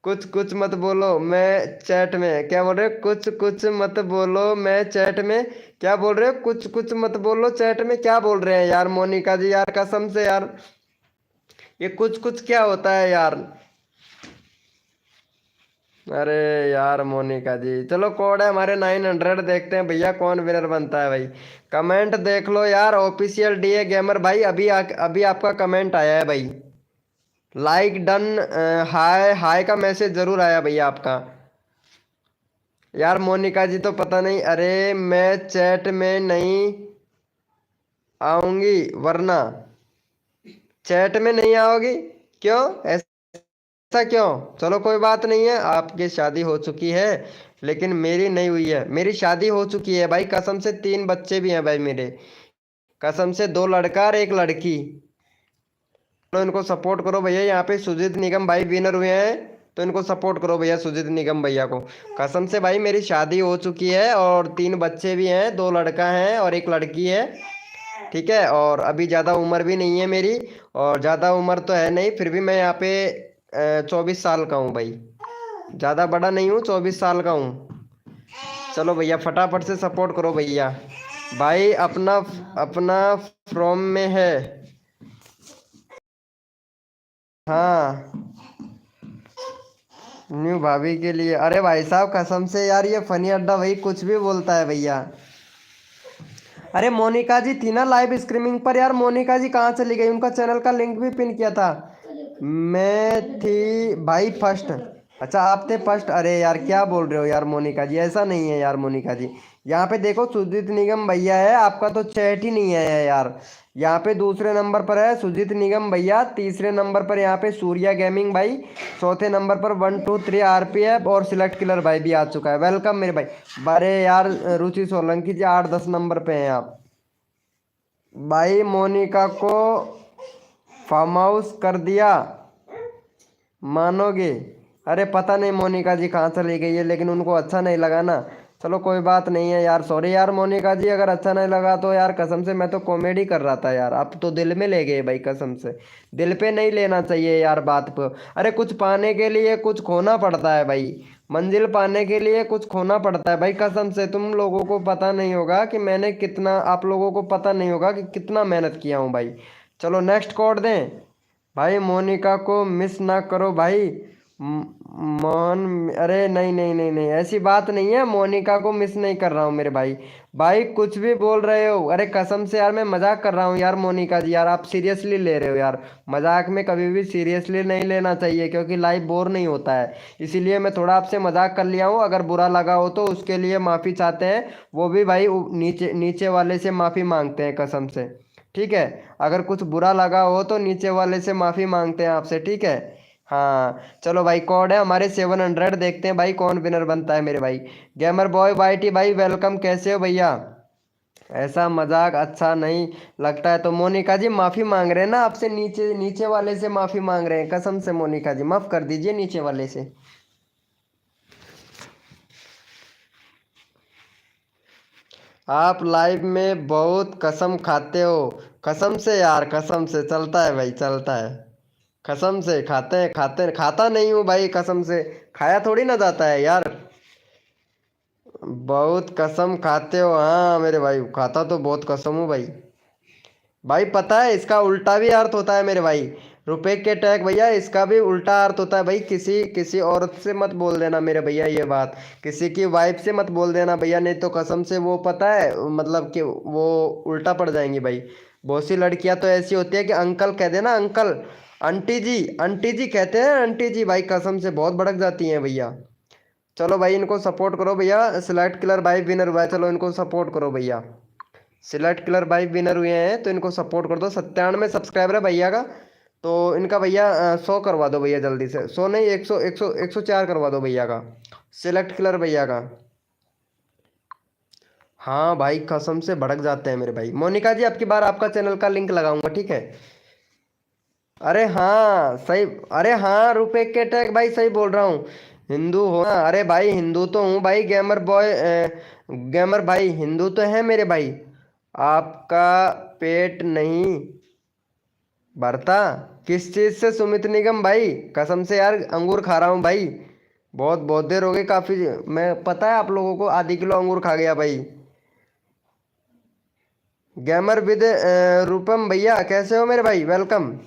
कुछ कुछ मत बोलो मैं चैट में, क्या बोल रहे हो? कुछ कुछ मत बोलो मैं चैट में, क्या बोल रहे हो? कुछ कुछ मत बोलो चैट में, क्या बोल रहे हैं यार मोनिका जी यार कसम से यार, ये कुछ कुछ क्या होता है यार? अरे यार मोनिका जी, चलो कोड है हमारे 900, देखते हैं भैया कौन विनर बनता है भाई। कमेंट देख लो यार, ऑफिशियल डीए गेमर भाई, अभी आपका कमेंट आया है भाई, लाइक डन, हाय हाय का मैसेज जरूर आया भैया आपका। यार मोनिका जी तो पता नहीं, अरे मैं चैट में नहीं आऊंगी वरना, चैट में नहीं आओगी क्यों? ऐसा क्यों? चलो कोई बात नहीं है, आपकी शादी हो चुकी है लेकिन मेरी नहीं हुई है। मेरी शादी हो चुकी है भाई कसम से, 3 बच्चे भी हैं भाई मेरे, कसम से, 2 लड़का और 1 लड़की। तो इनको सपोर्ट करो भैया, यहाँ पे सुजीत निगम भाई विनर हुए हैं, तो इनको सपोर्ट करो भैया सुजीत निगम भैया को। कसम से भाई मेरी शादी हो चुकी है और 3 बच्चे भी हैं, 2 लड़का हैं और 1 लड़की है, ठीक है। और अभी ज़्यादा उम्र भी नहीं है मेरी, और ज़्यादा उम्र तो है नहीं, फिर भी मैं यहाँ पे 24 साल का हूँ भाई, ज़्यादा बड़ा नहीं हूँ, 24 साल का हूँ। चलो भैया फटाफट से सपोर्ट करो भैया। भाई अपना अपना फ्रॉम में है। हाँ, न्यू भाभी के लिए। अरे भाई साहब कसम से यार ये फनी अड्डा भाई कुछ भी बोलता है भैया। अरे मोनिका जी थी ना लाइव स्ट्रीमिंग पर यार, मोनिका जी कहाँ चली गई? उनका चैनल का लिंक भी पिन किया था। मैं थी भाई फर्स्ट। अच्छा आप थे फर्स्ट? अरे यार क्या बोल रहे हो यार मोनिका जी, ऐसा नहीं है यार मोनिका जी। यहाँ पे देखो सुजीत निगम भैया है, आपका तो चैट ही नहीं है यार। यहाँ पे दूसरे नंबर पर है सुजीत निगम भैया, तीसरे नंबर पर यहाँ पे सूर्या गेमिंग भाई, चौथे नंबर पर 123 RPF, और सिलेक्ट किलर भाई भी आ चुका है। वेलकम मेरे भाई। अरे यार रुचि सोलंकी जी 8-10 नंबर पे हैं आप। भाई मोनिका को फार्म हाउस कर दिया मानोगे? अरे पता नहीं मोनिका जी कहाँ चली गई है, लेकिन उनको अच्छा नहीं लगा ना। चलो कोई बात नहीं है यार, सॉरी यार मोनिका जी अगर अच्छा नहीं लगा तो यार, कसम से मैं तो कॉमेडी कर रहा था यार, आप तो दिल में ले गए भाई, कसम से दिल पे नहीं लेना चाहिए यार बात पे। अरे कुछ पाने के लिए कुछ खोना पड़ता है भाई, मंजिल पाने के लिए कुछ खोना पड़ता है भाई, कसम से तुम लोगों को पता नहीं होगा कि मैंने कितना, आप लोगों को पता नहीं होगा कि कितना मेहनत किया हूँ भाई। चलो नेक्स्ट कोड दें भाई, मोनिका को मिस ना करो भाई। मोहन, अरे नहीं नहीं नहीं नहीं ऐसी बात नहीं है, मोनिका को मिस नहीं कर रहा हूँ मेरे भाई। भाई कुछ भी बोल रहे हो, अरे कसम से यार मैं मजाक कर रहा हूँ यार मोनिका जी, यार आप सीरियसली ले रहे हो यार। मजाक में कभी भी सीरियसली नहीं लेना चाहिए, क्योंकि लाइफ बोर नहीं होता है, इसीलिए मैं थोड़ा आपसे मजाक कर लिया हूँ। अगर बुरा लगा हो तो उसके लिए माफ़ी चाहते हैं, वो भी भाई नीचे नीचे वाले से माफ़ी मांगते हैं कसम से, ठीक है। अगर कुछ बुरा लगा हो तो नीचे वाले से माफ़ी मांगते हैं आपसे, ठीक है। हाँ चलो भाई, कोड है हमारे 700। देखते हैं भाई कौन विनर बनता है मेरे भाई। गेमर बॉय वाईटी भाई वेलकम, कैसे हो भैया? ऐसा मजाक अच्छा नहीं लगता है। तो मोनिका जी माफी मांग रहे हैं ना आपसे, नीचे नीचे वाले से माफी मांग रहे हैं कसम से। मोनिका जी माफ कर दीजिए नीचे वाले से। आप लाइव में बहुत कसम खाते हो। कसम से यार, कसम से चलता है भाई, चलता है। कसम से खाते हैं, खाते हैं, खाता नहीं हूँ भाई कसम से। खाया थोड़ी ना जाता है यार। बहुत कसम खाते हो हाँ मेरे भाई, खाता तो बहुत कसम हूँ भाई। भाई पता है इसका उल्टा भी अर्थ होता है मेरे भाई। रुपए के टैग भैया, इसका भी उल्टा अर्थ होता है भाई। किसी किसी औरत से मत बोल देना मेरे भैया ये बात। किसी की वाइफ से मत बोल देना भैया, नहीं तो कसम से वो पता है मतलब कि वो उल्टा पड़ जाएंगी भाई। बहुत सी लड़कियां तो ऐसी होती है कि अंकल कह देना, अंकल। आंटी जी कहते हैं, आंटी जी भाई कसम से बहुत भड़क जाती हैं भैया। चलो भाई इनको सपोर्ट करो भैया। सिलेक्ट किलर भाई विनर हुआ है, चलो इनको सपोर्ट करो भैया। सिलेक्ट किलर भाई विनर हुए हैं तो इनको सपोर्ट कर दो। 97 सब्सक्राइबर है भैया का। तो इनका भैया 100 करवा दो भैया जल्दी से। 100 नहीं, 100 100 104 करवा दो भैया का। सिलेक्ट किलर भैया का। हाँ भाई कसम से भड़क जाते हैं मेरे भाई। मोनिका जी आपकी बार आपका चैनल का लिंक लगाऊंगा, ठीक है? अरे हाँ सही। अरे हाँ रुपए के टैग भाई सही बोल रहा हूँ। हिंदू हो ना? अरे भाई हिंदू तो हूँ भाई। गेमर बॉय गेमर भाई हिंदू तो है मेरे भाई। आपका पेट नहीं भरता किस चीज़ से सुमित निगम भाई? कसम से यार अंगूर खा रहा हूँ भाई। बहुत बहुत देर हो गई काफ़ी। मैं पता है आप लोगों को, आधी किलो अंगूर खा गया भाई। गेमर विद रूपम भैया कैसे हो मेरे भाई? वेलकम।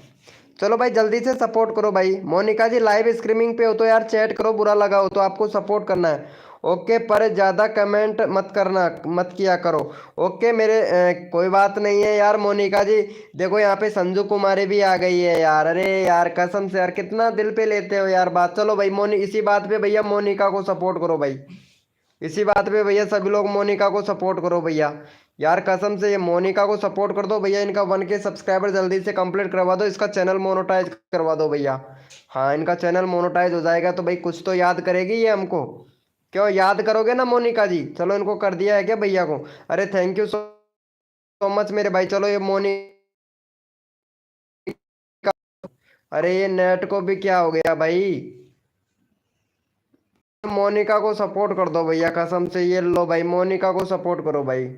चलो भाई जल्दी से सपोर्ट करो भाई। मोनिका जी लाइव स्ट्रीमिंग पे हो तो यार चैट करो, बुरा लगा हो तो आपको सपोर्ट करना है। ओके पर ज़्यादा कमेंट मत करना, मत किया करो। ओके मेरे कोई बात नहीं है यार मोनिका जी। देखो यहाँ पे संजू कुमारी भी आ गई है यार। अरे यार कसम से यार कितना दिल पे लेते हो यार बात। चलो भाई मोनी इसी बात पे भैया मोनिका को सपोर्ट करो भाई। इसी बात पे भैया सभी लोग मोनिका को सपोर्ट करो भैया। यार कसम से ये मोनिका को सपोर्ट कर दो भैया। इनका 1K सब्सक्राइबर जल्दी से कंप्लीट करवा दो। इसका चैनल मोनेटाइज करवा दो भैया। हाँ इनका चैनल मोनेटाइज हो जाएगा तो भाई कुछ तो याद करेगी ये हमको। क्यों याद करोगे ना मोनिका जी? चलो इनको कर दिया है क्या भैया को? अरे थैंक यू सो मच मेरे भाई। चलो ये मोनिका। अरे ये नेट को भी क्या हो गया भाई? मोनिका को सपोर्ट कर दो भैया कसम से। ये लो भाई मोनिका को सपोर्ट करो भाई।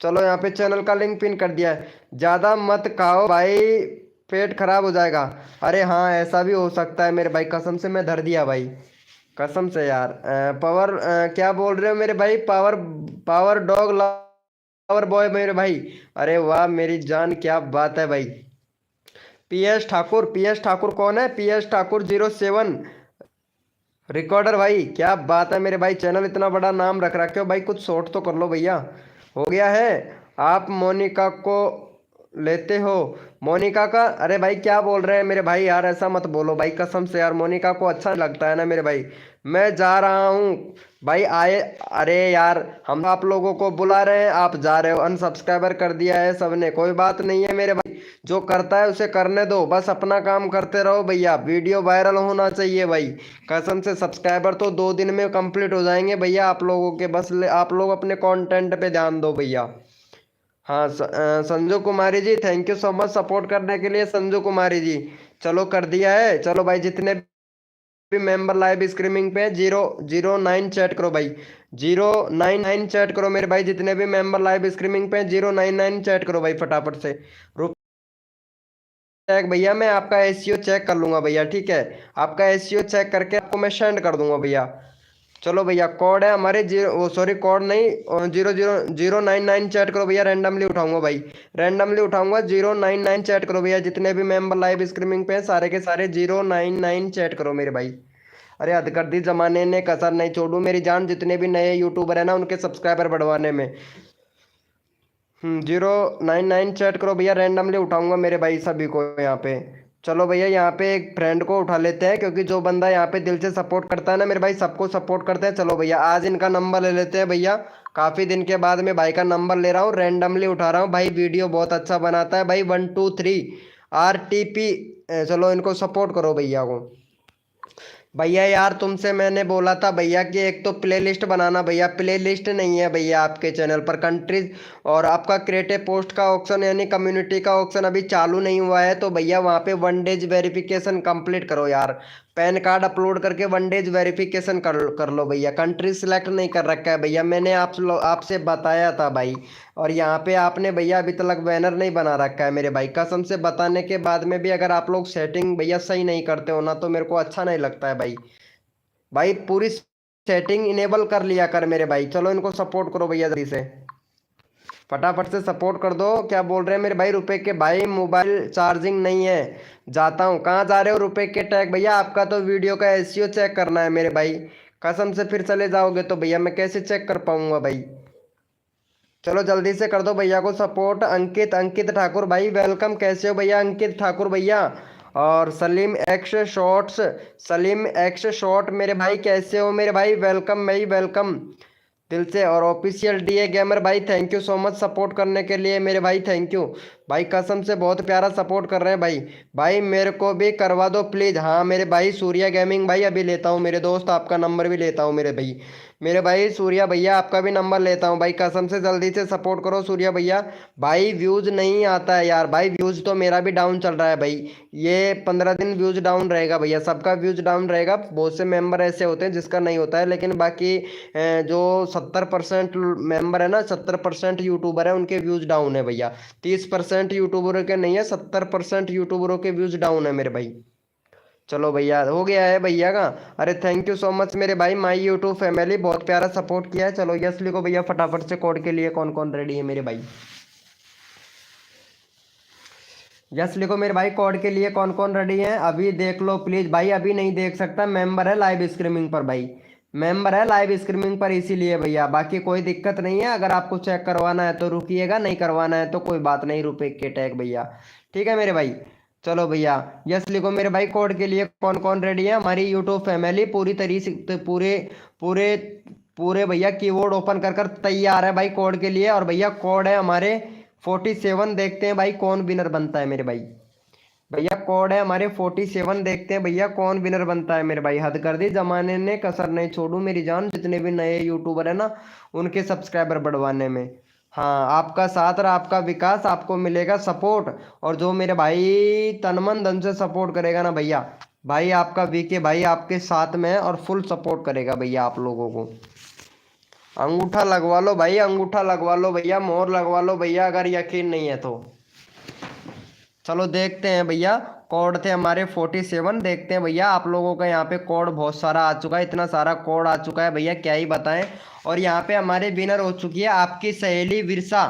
चलो यहाँ पे चैनल का लिंक पिन कर दिया है। ज़्यादा मत खाओ भाई, पेट खराब हो जाएगा। अरे हाँ ऐसा भी हो सकता है मेरे भाई, कसम से मैं धर दिया भाई। कसम से यार पावर क्या बोल रहे हो मेरे भाई? Power power dog lover boy मेरे भाई। अरे वाह मेरी जान, क्या बात है भाई। PS ठाकुर, PS ठाकुर कौन है? PS ठाकुर 07 रिकॉर्डर भाई, क्या बात है मेरे भाई। चैनल इतना बड़ा नाम रख रखे हो भाई, कुछ शॉर्ट तो कर लो भैया। हो गया है। आप मोनिका को लेते हो? मोनिका का? अरे भाई क्या बोल रहे हैं मेरे भाई? यार ऐसा मत बोलो भाई कसम से यार। मोनिका को अच्छा नहीं लगता है ना मेरे भाई। मैं जा रहा हूँ भाई आए। अरे यार हम आप लोगों को बुला रहे हैं, आप जा रहे हो। अनसब्सक्राइबर कर दिया है सबने, कोई बात नहीं है मेरे भाई। जो करता है उसे करने दो, बस अपना काम करते रहो भैया। वीडियो वायरल होना चाहिए भाई। कसम से सब्सक्राइबर तो 2 दिन में कंप्लीट हो जाएंगे भैया आप लोगों के। बस आप लोग अपने कंटेंट पे ध्यान दो भैया। हाँ Sanju Kumari ji thank you so much support करने के लिए संजू कुमारी जी। चलो कर दिया है। चलो भाई जितने भी मेंबर लाइव स्ट्रीमिंग पे 009 चैट करो भाई। 099 चैट करो मेरे भाई। जितने भी मेंबर लाइव स्ट्रीमिंग पे 099 चैट करो भाई फटाफट से। चेक भैया मैं आपका एसईओ चेक कर लूंगा भैया, ठीक है? आपका एसईओ चेक करके आपको मैं सेंड कर दूंगा भैया। चलो भैया कोड है हमारे जीरो, वो सॉरी कोड नहीं, 00099 चैट करो भैया। रैंडमली उठाऊंगा भाई, रैंडमली उठाऊंगा। 099 चैट करो भैया। जितने भी मेंबर लाइव स्ट्रीमिंग पे हैं सारे के सारे 099 चैट करो मेरे भाई। अरे हद कर दी, जमाने ने कसर नहीं छोड़ू मेरी जान। जितने भी नए यूट्यूबर है ना उनके सब्सक्राइबर बढ़वाने में। 099 चैट करो भैया। रैंडमली उठाऊंगा मेरे भाई सभी को यहाँ पे। चलो भैया यहाँ पे एक फ्रेंड को उठा लेते हैं, क्योंकि जो बंदा यहाँ पे दिल से सपोर्ट करता है ना मेरे भाई, सबको सपोर्ट करते हैं। चलो भैया आज इनका नंबर ले लेते हैं भैया। काफ़ी दिन के बाद मैं भाई का नंबर ले रहा हूँ, रैंडमली उठा रहा हूँ भाई। वीडियो बहुत अच्छा बनाता है भाई। 1 2 3 RTP, चलो इनको सपोर्ट करो भैया को। भैया यार तुमसे मैंने बोला था भैया कि एक तो प्लेलिस्ट बनाना, भैया प्लेलिस्ट नहीं है भैया आपके चैनल पर कंट्रीज, और आपका क्रिएटिव पोस्ट का ऑप्शन यानी कम्युनिटी का ऑप्शन अभी चालू नहीं हुआ है। तो भैया वहाँ पे 1 डेज वेरिफिकेशन कंप्लीट करो यार, पैन कार्ड अपलोड करके 1 डेज वेरिफिकेशन कर लो भैया। कंट्री सिलेक्ट नहीं कर रखा है भैया, मैंने आपसे बताया था भाई। और यहाँ पे आपने भैया अभी तक बैनर नहीं बना रखा है मेरे भाई, कसम से बताने के बाद में भी अगर आप लोग सेटिंग भैया सही नहीं करते हो ना तो मेरे को अच्छा नहीं लगता है भाई। भाई पूरी सेटिंग इनेबल कर लिया कर मेरे भाई। चलो इनको सपोर्ट करो भैया जल्दी से, फटाफट से सपोर्ट कर दो। क्या बोल रहे हैं मेरे भाई रुपए के भाई, मोबाइल चार्जिंग नहीं है, जाता हूँ। कहाँ जा रहे हो रुपए के टैग भैया? आपका तो वीडियो का एसईओ चेक करना है मेरे भाई, कसम से फिर चले जाओगे तो भैया मैं कैसे चेक कर पाऊंगा भाई। चलो जल्दी से कर दो भैया को सपोर्ट। अंकित ठाकुर भाई वेलकम, कैसे हो भैया अंकित ठाकुर भैया? और सलीम एक्स शॉट मेरे भाई कैसे हो मेरे भाई? वेलकम भाई वेलकम दिल से। और ऑफिशियल डीए गेमर भाई thank you so much support करने के लिए मेरे भाई, थैंक यू भाई, कसम से बहुत प्यारा सपोर्ट कर रहे हैं भाई। भाई मेरे को भी करवा दो प्लीज़। हाँ मेरे भाई सूर्या गेमिंग भाई, अभी लेता हूँ मेरे दोस्त, आपका नंबर भी लेता हूँ मेरे भाई सूर्या भैया आपका भी नंबर लेता हूँ भाई, कसम से जल्दी से सपोर्ट करो सूर्या भैया। भाई व्यूज़ नहीं आता है यार भाई, व्यूज़ तो मेरा भी डाउन चल रहा है भाई, ये 15 दिन व्यूज़ डाउन रहेगा भैया, सबका व्यूज़ डाउन रहेगा। बहुत से मेंबर ऐसे होते हैं जिसका नहीं होता है, लेकिन बाकी जो 70% मेंबर है ना, 70% यूट्यूबर है उनके व्यूज़ डाउन है भैया, 30% यूट्यूबरों के नहीं है, 70% यूट्यूबरों के व्यूज़ डाउन है मेरे भाई। चलो भैया हो गया है भैया का। अरे थैंक यू सो मच मेरे भाई, माय यूट्यूब फैमिली बहुत प्यारा सपोर्ट किया है। चलो यस लिखो भैया फटाफट से, कोड के लिए कौन कौन रेडी है मेरे भाई? यस लिखो मेरे भाई, कोड के लिए कौन कौन रेडी है? अभी देख लो प्लीज भाई, अभी नहीं देख सकता, मेंबर है लाइव स्ट्रीमिंग पर भाई, मेंबर है लाइव स्ट्रीमिंग पर इसीलिए भैया, बाकी कोई दिक्कत नहीं है। अगर आपको चेक करवाना है तो रुकिएगा, नहीं करवाना है तो कोई बात नहीं, रुपए के टैग भैया, ठीक है मेरे भाई। चलो भैया यस लिखो मेरे भाई, कोड के लिए कौन कौन रेडी है? हमारी यूट्यूब फैमिली पूरी तरीके से पूरे पूरे पूरे भैया कीबोर्ड ओपन कर कर तैयार है भाई कोड के लिए। और भैया कोड है हमारे 47, देखते हैं भाई कौन विनर बनता है मेरे भाई। भैया कोड है हमारे 47, देखते हैं भैया कौन विनर बनता है मेरे भाई। हद कर दी जमाने ने, कसर नहीं छोड़ू मेरी जान, जितने भी नए यूट्यूबर है ना उनके सब्सक्राइबर बढ़वाने में। हाँ आपका साथ और आपका विकास, आपको मिलेगा सपोर्ट। और जो मेरे भाई तन मन धन से सपोर्ट करेगा ना भैया, भाई आपका वीके भाई आपके साथ में है और फुल सपोर्ट करेगा भैया आप लोगों को। अंगूठा लगवा लो भाई, अंगूठा लगवा लो भैया, मोहर लगवा लो भैया, अगर यकीन नहीं है तो। चलो देखते हैं भैया, कोड थे हमारे 47, देखते हैं भैया आप लोगों का यहाँ पे कोड बहुत सारा आ चुका है, इतना सारा कोड आ चुका है भैया क्या ही बताएं। और यहाँ पे हमारे विनर हो चुकी है आपकी सहेली विरसा,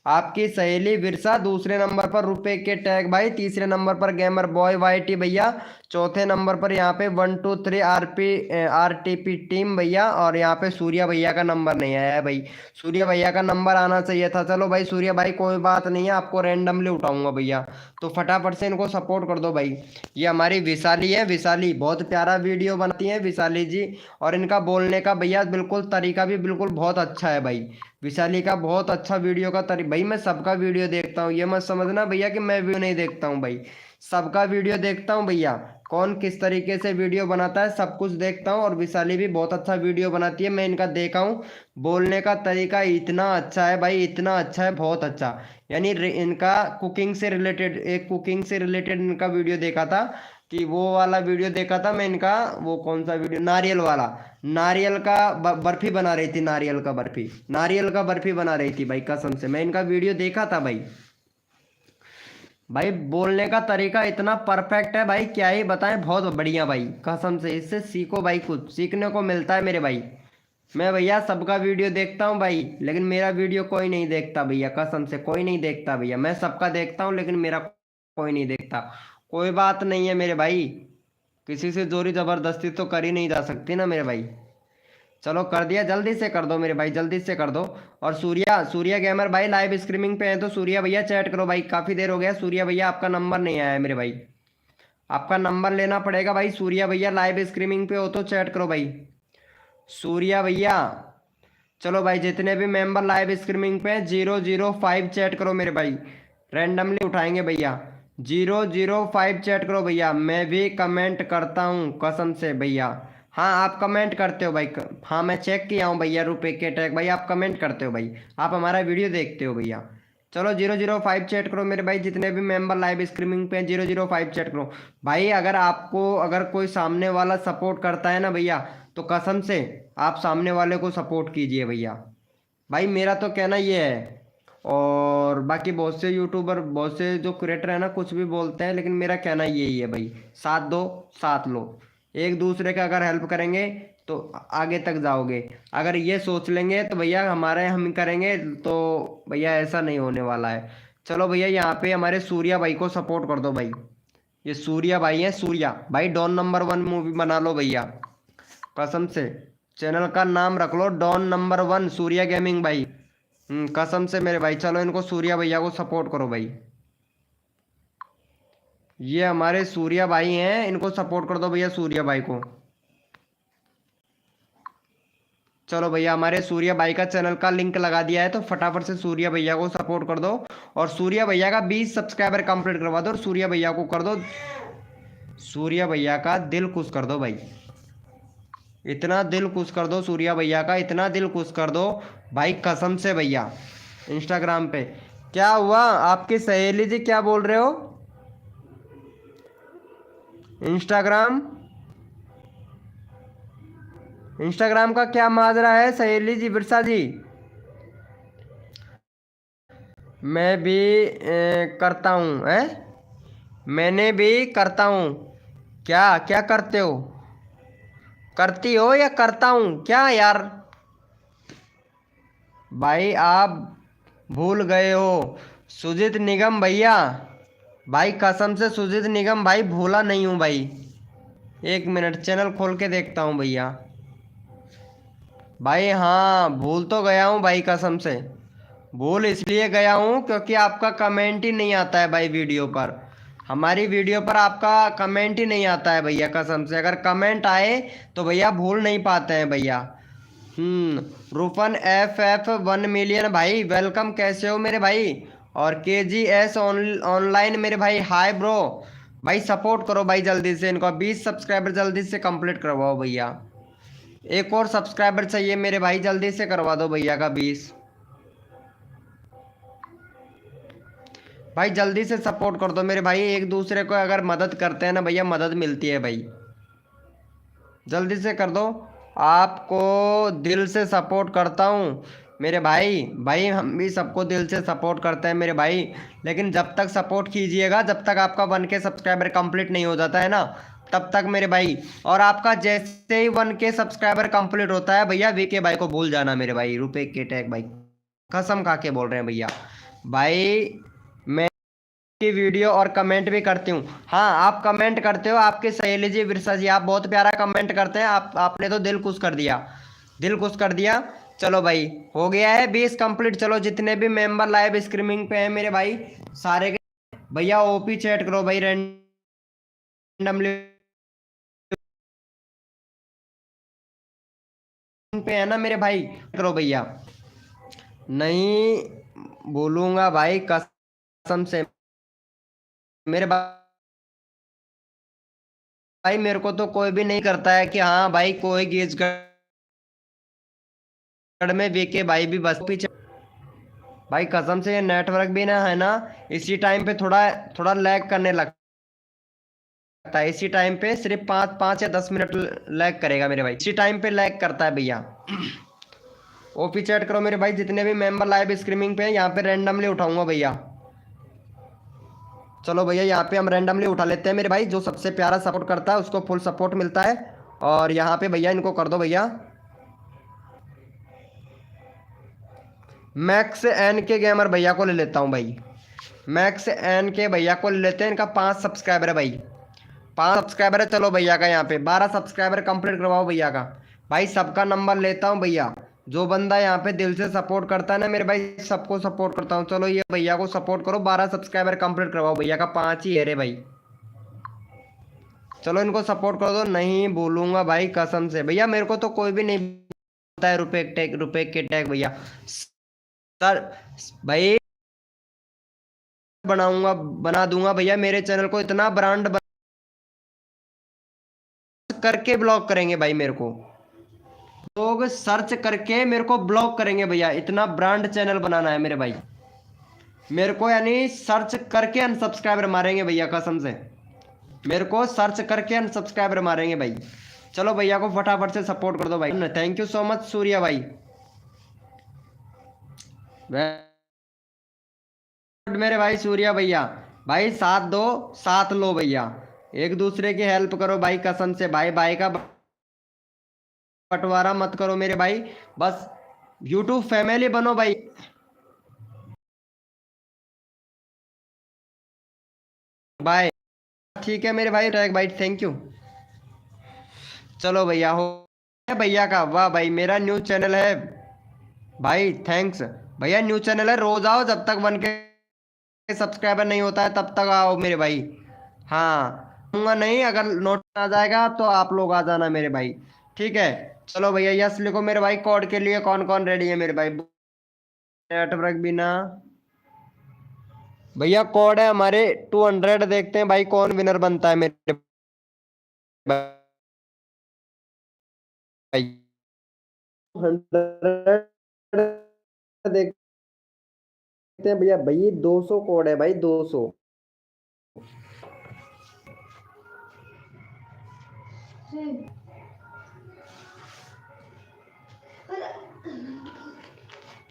आपकी सहेली विरसा। दूसरे नंबर पर रुपए के टैग भाई, तीसरे नंबर पर गेमर बॉय YT भैया, चौथे नंबर पर यहाँ पे 1 2 3 RTP टीम भैया। और यहाँ पे सूर्या भैया का नंबर नहीं आया है भाई, सूर्या भैया का नंबर आना चाहिए था। चलो भाई सूर्या भाई कोई बात नहीं है, आपको रैंडमली उठाऊंगा भैया, तो फटाफट से इनको सपोर्ट कर दो भाई। ये हमारी विशाली है, विशाली बहुत प्यारा वीडियो बनाती है विशाली जी, और इनका बोलने का भैया बिल्कुल तरीका भी बिल्कुल बहुत अच्छा है भाई। विशाली का बहुत अच्छा वीडियो का भाई मैं सबका वीडियो देखता हूँ, ये मत समझना भैया कि मैं वीडियो नहीं देखता हूँ भाई, सबका वीडियो देखता हूँ भैया, कौन किस तरीके से वीडियो बनाता है सब कुछ देखता हूँ। और विशाली भी बहुत अच्छा वीडियो बनाती है, मैं इनका देखा हूँ, बोलने का तरीका इतना अच्छा है भाई, इतना अच्छा है, बहुत अच्छा। यानी इनका कुकिंग से रिलेटेड, एक कुकिंग से रिलेटेड इनका वीडियो देखा था, कि वो वाला वीडियो देखा था मैं इनका, वो कौन सा वीडियो, नारियल वाला, नारियल का बर्फी बना रही थी, नारियल का बर्फी, नारियल का बर्फी बना रही थी भाई, कसम से मैं इनका वीडियो देखा था भाई। भाई बोलने का तरीका इतना परफेक्ट है भाई क्या ही बताएं, बहुत बढ़िया भाई, कसम से इससे सीखो भाई, कुछ सीखने को मिलता है मेरे भाई। मैं भैया सबका वीडियो देखता हूँ भाई, लेकिन मेरा वीडियो कोई नहीं देखता भैया, कसम से कोई नहीं देखता भैया, मैं सबका देखता हूँ लेकिन मेरा कोई नहीं देखता। कोई बात नहीं है मेरे भाई, किसी से जोरी जबरदस्ती तो कर ही नहीं जा सकती ना मेरे भाई। चलो कर दिया, जल्दी से कर दो मेरे भाई, जल्दी से कर दो। और सूर्या गेमर भाई लाइव स्ट्रीमिंग पे है तो सूर्या भैया चैट करो भाई, काफ़ी देर हो गया सूर्या भैया आपका नंबर नहीं आया है मेरे भाई, आपका नंबर लेना पड़ेगा भाई। सूर्या भैया लाइव स्ट्रीमिंग पे हो तो चैट करो भाई, सूर्या भैया। चलो भाई जितने भी मेंबर लाइव स्ट्रीमिंग पे हैं 005 चैट करो मेरे भाई, रैंडमली उठाएंगे भैया, 005 चैट करो भैया। मैं भी कमेंट करता हूँ कसम से भैया। हाँ आप कमेंट करते हो भाई। हाँ मैं चेक किया हूँ भैया। रुपए के टैग भाई आप कमेंट करते हो भाई। आप हमारा वीडियो देखते हो भैया। चलो 005 चैट करो मेरे भाई। जितने भी मेंबर लाइव स्ट्रीमिंग पे 005 चैट करो भाई। अगर आपको अगर कोई सामने वाला सपोर्ट करता है ना भैया, तो कसम से आप सामने वाले को सपोर्ट कीजिए भैया। भाई मेरा तो कहना ये है। और बाकी बहुत से यूट्यूबर बहुत से जो क्रिएटर है ना कुछ भी बोलते हैं, लेकिन मेरा कहना यही है भाई, साथ दो साथ लो। एक दूसरे का अगर हेल्प करेंगे तो आगे तक जाओगे। अगर ये सोच लेंगे तो भैया हमारे हम करेंगे तो भैया ऐसा नहीं होने वाला है। चलो भैया यहाँ पे हमारे सूर्या भाई को सपोर्ट कर दो भाई। ये सूर्या भाई है, सूर्या भाई डॉन नंबर 1 मूवी बना लो भैया कसम से। चैनल का नाम रख लो डॉन नंबर 1 सूर्या गेमिंग भाई। कसम से मेरे भाई। चलो इनको सूर्या भैया को सपोर्ट करो भाई। ये हमारे सूर्या भाई हैं, इनको सपोर्ट कर दो भैया सूर्या भाई को। चलो भैया हमारे सूर्या भाई का चैनल का लिंक लगा दिया है, तो फटाफट से सूर्या भैया को सपोर्ट कर दो। और सूर्या भैया का 20 सब्सक्राइबर कंप्लीट करवा दो और सूर्या भैया को कर दो, सूर्या भैया का दिल खुश कर दो भाई। इतना दिल खुश कर दो सूर्या भैया का, इतना दिल खुश कर दो भाई कसम से भैया। इंस्टाग्राम पे क्या हुआ? आपकी सहेली जी क्या बोल रहे हो? इंस्टाग्राम इंस्टाग्राम का क्या माजरा है सहेली जी, बिरसा जी? मैं भी करता हूँ है। मैंने भी करता हूँ। क्या क्या करते हो? करती हो या करता हूँ क्या यार? भाई आप भूल गए हो सुजीत निगम भैया। भाई कसम से सुजीत निगम भाई भूला नहीं हूँ भाई। एक मिनट चैनल खोल के देखता हूँ भैया। भाई हाँ भूल तो गया हूँ भाई कसम से। भूल इसलिए गया हूँ क्योंकि आपका कमेंट ही नहीं आता है भाई वीडियो पर। हमारी वीडियो पर आपका कमेंट ही नहीं आता है भैया कसम से। अगर कमेंट आए तो भैया भूल नहीं पाते हैं भैया। रूपन एफ 1 मिलियन भाई वेलकम, कैसे हो मेरे भाई? और KGS ऑनलाइन मेरे भाई हाय ब्रो। भाई सपोर्ट करो भाई जल्दी से इनको। 20 सब्सक्राइबर जल्दी से कंप्लीट करवाओ भैया। एक और सब्सक्राइबर चाहिए मेरे भाई, जल्दी से करवा दो भैया का 20। भाई जल्दी से सपोर्ट कर दो मेरे भाई। एक दूसरे को अगर मदद करते हैं ना भैया, मदद मिलती है भाई। जल्दी से कर दो। आपको दिल से सपोर्ट करता हूँ मेरे भाई। भाई हम भी सबको दिल से सपोर्ट करते हैं मेरे भाई, लेकिन जब तक सपोर्ट कीजिएगा, जब तक आपका 1K सब्सक्राइबर कंप्लीट नहीं हो जाता है ना, तब तक मेरे भाई। और आपका जैसे ही 1K सब्सक्राइबर कंप्लीट होता है भैया, VK भाई को भूल जाना मेरे भाई। रुपए के टैग भाई कसम खा के बोल रहे हैं भैया। भाई मैं की वीडियो और कमेंट भी करती हूँ। हाँ आप कमेंट करते हो, आपके सहेली जी बिरसा जी आप बहुत प्यारा कमेंट करते हैं। आपने तो दिल खुश कर दिया, दिल खुश कर दिया। चलो भाई हो गया है 20 कंप्लीट। चलो जितने भी मेंबर लाइव स्ट्रीमिंग पे हैं मेरे भाई सारे के भैया OP चैट करो भाई। रैंडमली पे है ना मेरे भाई, करो भैया। नहीं बोलूंगा भाई कसम से मेरे भाई। मेरे को तो कोई भी नहीं करता है कि हाँ भाई कोई गेजगढ़ में VK भाई भी बस पीछे। भाई कसम से ये नेटवर्क भी ना है ना, इसी टाइम पे थोड़ा थोड़ा लैग करने लगता है। इसी टाइम पे सिर्फ 5 या 10 मिनट लैग करेगा मेरे भाई। इसी टाइम पे लैग करता है भैया। OP चैट करो मेरे भाई। जितने भी मेंबर लाइव स्ट्रीमिंग पे हैं यहाँ पे रैंडमली उठाऊंगा भैया। चलो भैया यहाँ पे हम रैंडमली उठा लेते हैं मेरे भाई। जो सबसे प्यारा सपोर्ट करता है उसको फुल सपोर्ट मिलता है। और यहाँ पे भैया इनको कर दो भैया। मैक्स NK गेमर भैया को ले लेता हूँ भाई। मैक्स NK भैया को ले लेते हैं। इनका 5 सब्सक्राइबर है भाई, 5 सब्सक्राइबर है। चलो भैया का यहाँ पे 12 सब्सक्राइबर कंप्लीट करवाओ भैया का। भाई सबका नंबर लेता हूँ भैया। जो बंदा यहाँ पे दिल से सपोर्ट करता है ना मेरे भाई, सबको सपोर्ट करता हूँ। चलो ये भैया को सपोर्ट करो, 12 सब्सक्राइबर कंप्लीट करवाओ भैया का। 5 ही है रे भाई। चलो इनको सपोर्ट कर दो। नहीं बोलूंगा भाई कसम से भैया। मेरे को तो कोई भी नहीं बोलता है रुपए के टैग भैया। सर भाई बनाऊंगा, बना दूंगा भैया। मेरे चैनल को इतना ब्रांड करके ब्लॉक करेंगे भाई, मेरे को लोग सर्च करके मेरे को ब्लॉक करेंगे भैया। इतना ब्रांड चैनल बनाना है मेरे भाई मेरे को, यानी सर्च करके अनसब्सक्राइबर मारेंगे भैया कसम से। मेरे को सर्च करके अनसब्सक्राइबर मारेंगे भाई। चलो भैया को फटाफट से सपोर्ट कर दो भाई। Thank you so much Surya भाई। मेरे भाई सूर्या भैया, भाई साथ दो, साथ लो भैया। एक दूसरे की हेल्प करो भाई कसम से। भाई भाई का बंटवारा मत करो मेरे भाई, बस यूट्यूब फैमिली बनो भाई। बाय। ठीक है मेरे भाई टैग भाई, थैंक यू। चलो भैया हो भैया का, वाह भाई मेरा न्यू चैनल है भाई, थैंक्स भैया। न्यू चैनल है, रोज आओ, जब तक 1K सब्सक्राइबर नहीं होता है तब तक आओ मेरे भाई। हाँ दूंगा नहीं, अगर नोट आ जाएगा तो आप लोग आ जाना मेरे भाई, ठीक है। चलो भैया यस लिखो मेरे भाई। कोड के लिए कौन कौन रेडी है मेरे भाई? नेटवर्क बिना भैया, कोड है हमारे 200। देखते हैं भाई कौन विनर बनता है मेरे भाई। 100 देखते हैं भैया। भाई 200 कोड है भाई, 200।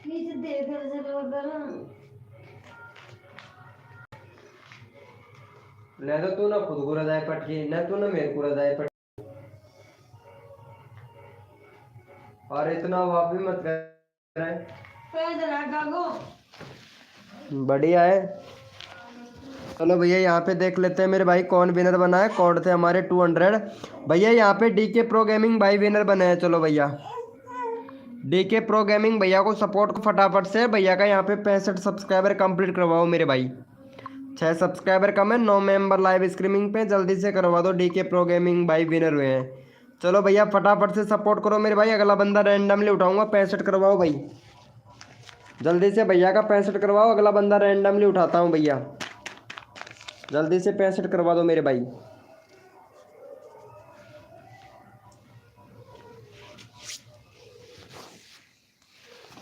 नीचे देख ले तो तू ना खुद को रजाए पटकी, ना तू ना मेरे को रजाए पटकी, और इतना वाप भी मत कर। बढ़िया है। चलो भैया यहाँ पे देख लेते हैं मेरे भाई कौन विनर बना है। कोड थे हमारे 200 भैया। यहाँ पे डीके प्रो गेमिंग भाई विनर बने हैं। चलो भैया डीके प्रो गेमिंग भैया को सपोर्ट को फटाफट से। भैया का यहाँ पे 65 सब्सक्राइबर कंप्लीट करवाओ मेरे भाई। 6 सब्सक्राइबर कम है, 9 मेंबर लाइव स्ट्रीमिंग पे, जल्दी से करवा दो। डीके प्रो गेमिंग भाई विनर हुए हैं। चलो भैया फटाफट से सपोर्ट करो मेरे भाई। अगला बंदा रैंडमली उठाऊंगा। 65 करवाओ भाई, जल्दी से भैया का 65 करवाओ। अगला बंदा रैंडमली उठाता हूँ भैया, जल्दी से 65 करवा दो मेरे भाई।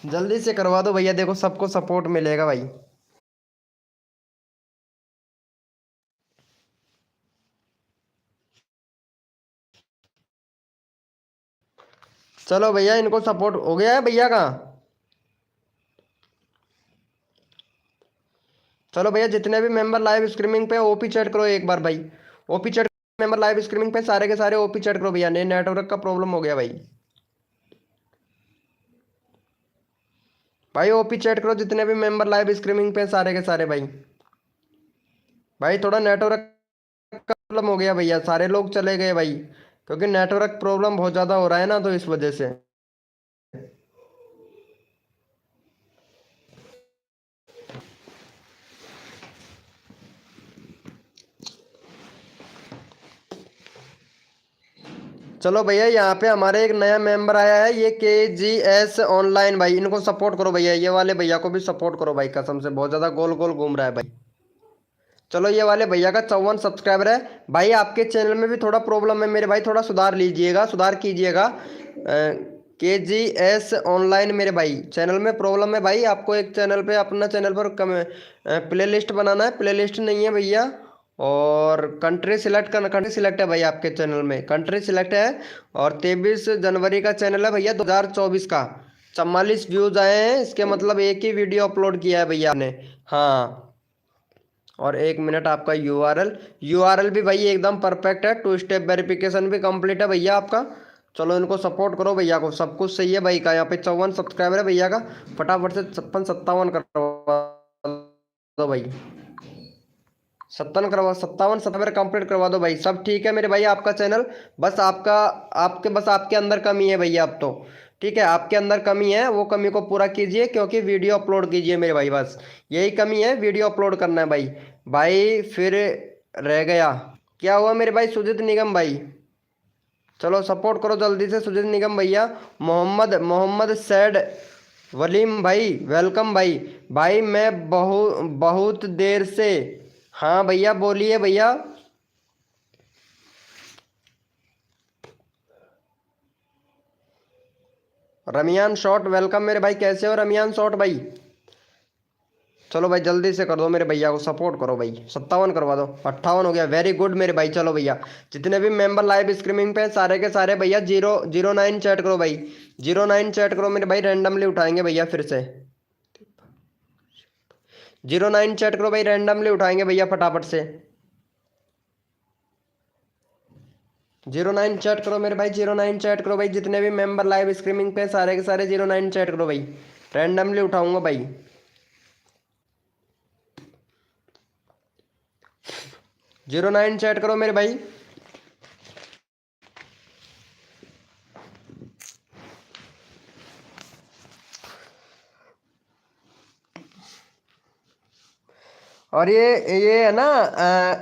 जल्दी से करवा दो भैया, देखो सबको सपोर्ट मिलेगा भाई। चलो भैया इनको सपोर्ट हो गया है भैया का। चलो भैया जितने भी मेंबर लाइव स्ट्रीमिंग पे ओपी चैट करो एक बार भाई। OP chat member live streaming पे सारे के सारे ओपी चैट करो भैया। नेटवर्क का प्रॉब्लम हो गया भाई। भाई ओपी चैट करो जितने भी मेंबर लाइव स्ट्रीमिंग पे सारे के सारे भाई। भाई थोड़ा नेटवर्क का प्रॉब्लम हो गया भैया, सारे लोग चले गए भाई, क्योंकि नेटवर्क प्रॉब्लम बहुत ज़्यादा हो रहा है ना, तो इस वजह से। चलो भैया यहाँ पे हमारे एक नया मेंबर आया है, ये KGS ऑनलाइन भाई। इनको सपोर्ट करो भैया। ये वाले भैया को भी सपोर्ट करो भाई, कसम से बहुत ज़्यादा गोल गोल घूम रहा है भाई। चलो ये वाले भैया का 54 सब्सक्राइबर है भाई। आपके चैनल में भी थोड़ा प्रॉब्लम है मेरे भाई, थोड़ा सुधार लीजिएगा, सुधार कीजिएगा। KGS ऑनलाइन मेरे भाई चैनल में प्रॉब्लम है भाई। आपको एक चैनल पे, अपना चैनल पर प्ले लिस्ट बनाना है। प्ले लिस्ट नहीं है भैया, और कंट्री सिलेक्ट करना। कंट्री सिलेक्ट है भाई आपके चैनल में, कंट्री सिलेक्ट है। और 23 जनवरी का चैनल है भैया 2024 का। 44 व्यूज आए हैं, इसके मतलब एक ही वीडियो अपलोड किया है भैया ने। हाँ, और 1 मिनट आपका यूआरएल भी भाई एकदम परफेक्ट है। 2 स्टेप वेरिफिकेशन भी कंप्लीट है भैया आपका। चलो इनको सपोर्ट करो भैया को, सब कुछ सही है भाई का। यहाँ पे 54 सब्सक्राइबर है भैया का। फटाफट से 56-57 करवा दो भाई। 57 सब्सक्राइबर कंप्लीट करवा दो भाई। सब ठीक है मेरे भाई आपका चैनल, बस आपके अंदर कमी है भैया अब तो। ठीक है, आपके अंदर कमी है, वो कमी को पूरा कीजिए, क्योंकि वीडियो अपलोड कीजिए मेरे भाई, बस यही कमी है, वीडियो अपलोड करना है भाई। भाई फिर रह गया, क्या हुआ मेरे भाई? सुजीत निगम भाई, चलो सपोर्ट करो जल्दी से सुजीत निगम भैया। मोहम्मद सैड वलीम भाई वेलकम भाई। भाई मैं बहुत देर से। हाँ भैया बोलिए भैया। रमियान शॉट वेलकम मेरे भाई, कैसे हो रमियान शॉट भाई। चलो भाई जल्दी से कर दो मेरे भैया को सपोर्ट करो भाई, 57 करवा दो, 58 हो गया, वेरी गुड मेरे भाई। चलो भैया जितने भी मेंबर लाइव स्ट्रीमिंग पे हैं, सारे के सारे भैया 009 चैट करो भाई, 09 चैट करो मेरे भाई, रैंडमली उठाएंगे भैया फिर से। 09 चैट करो भाई, रैंडमली उठाएंगे भैया फटाफट से। 09 चैट करो मेरे भाई, 09 चैट करो भाई, जितने भी मेंबर लाइव स्ट्रीमिंग पे हैं, सारे के सारे 09 चैट करो भाई, रैंडमली उठाऊंगा भाई। 09 चैट करो मेरे भाई। और ये है ना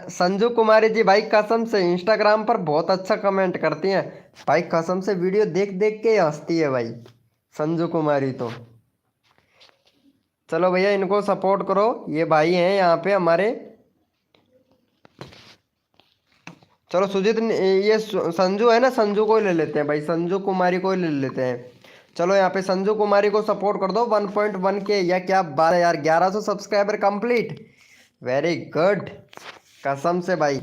संजू कुमारी जी भाई, कसम से इंस्टाग्राम पर बहुत अच्छा कमेंट करती हैं भाई, कसम से वीडियो देख देख के ही हंसती है भाई संजू कुमारी तो। चलो भैया इनको सपोर्ट करो, ये भाई हैं यहाँ पे हमारे। चलो सुजीत ये संजू है ना, संजू को ही ले लेते हैं भाई, संजू कुमारी को ही ले लेते हैं। चलो यहाँ पे संजू कुमारी को सपोर्ट कर दो, 1.1 के, या क्या बात है यार, 1100 सब्सक्राइबर कंप्लीट, वेरी गुड कसम से भाई।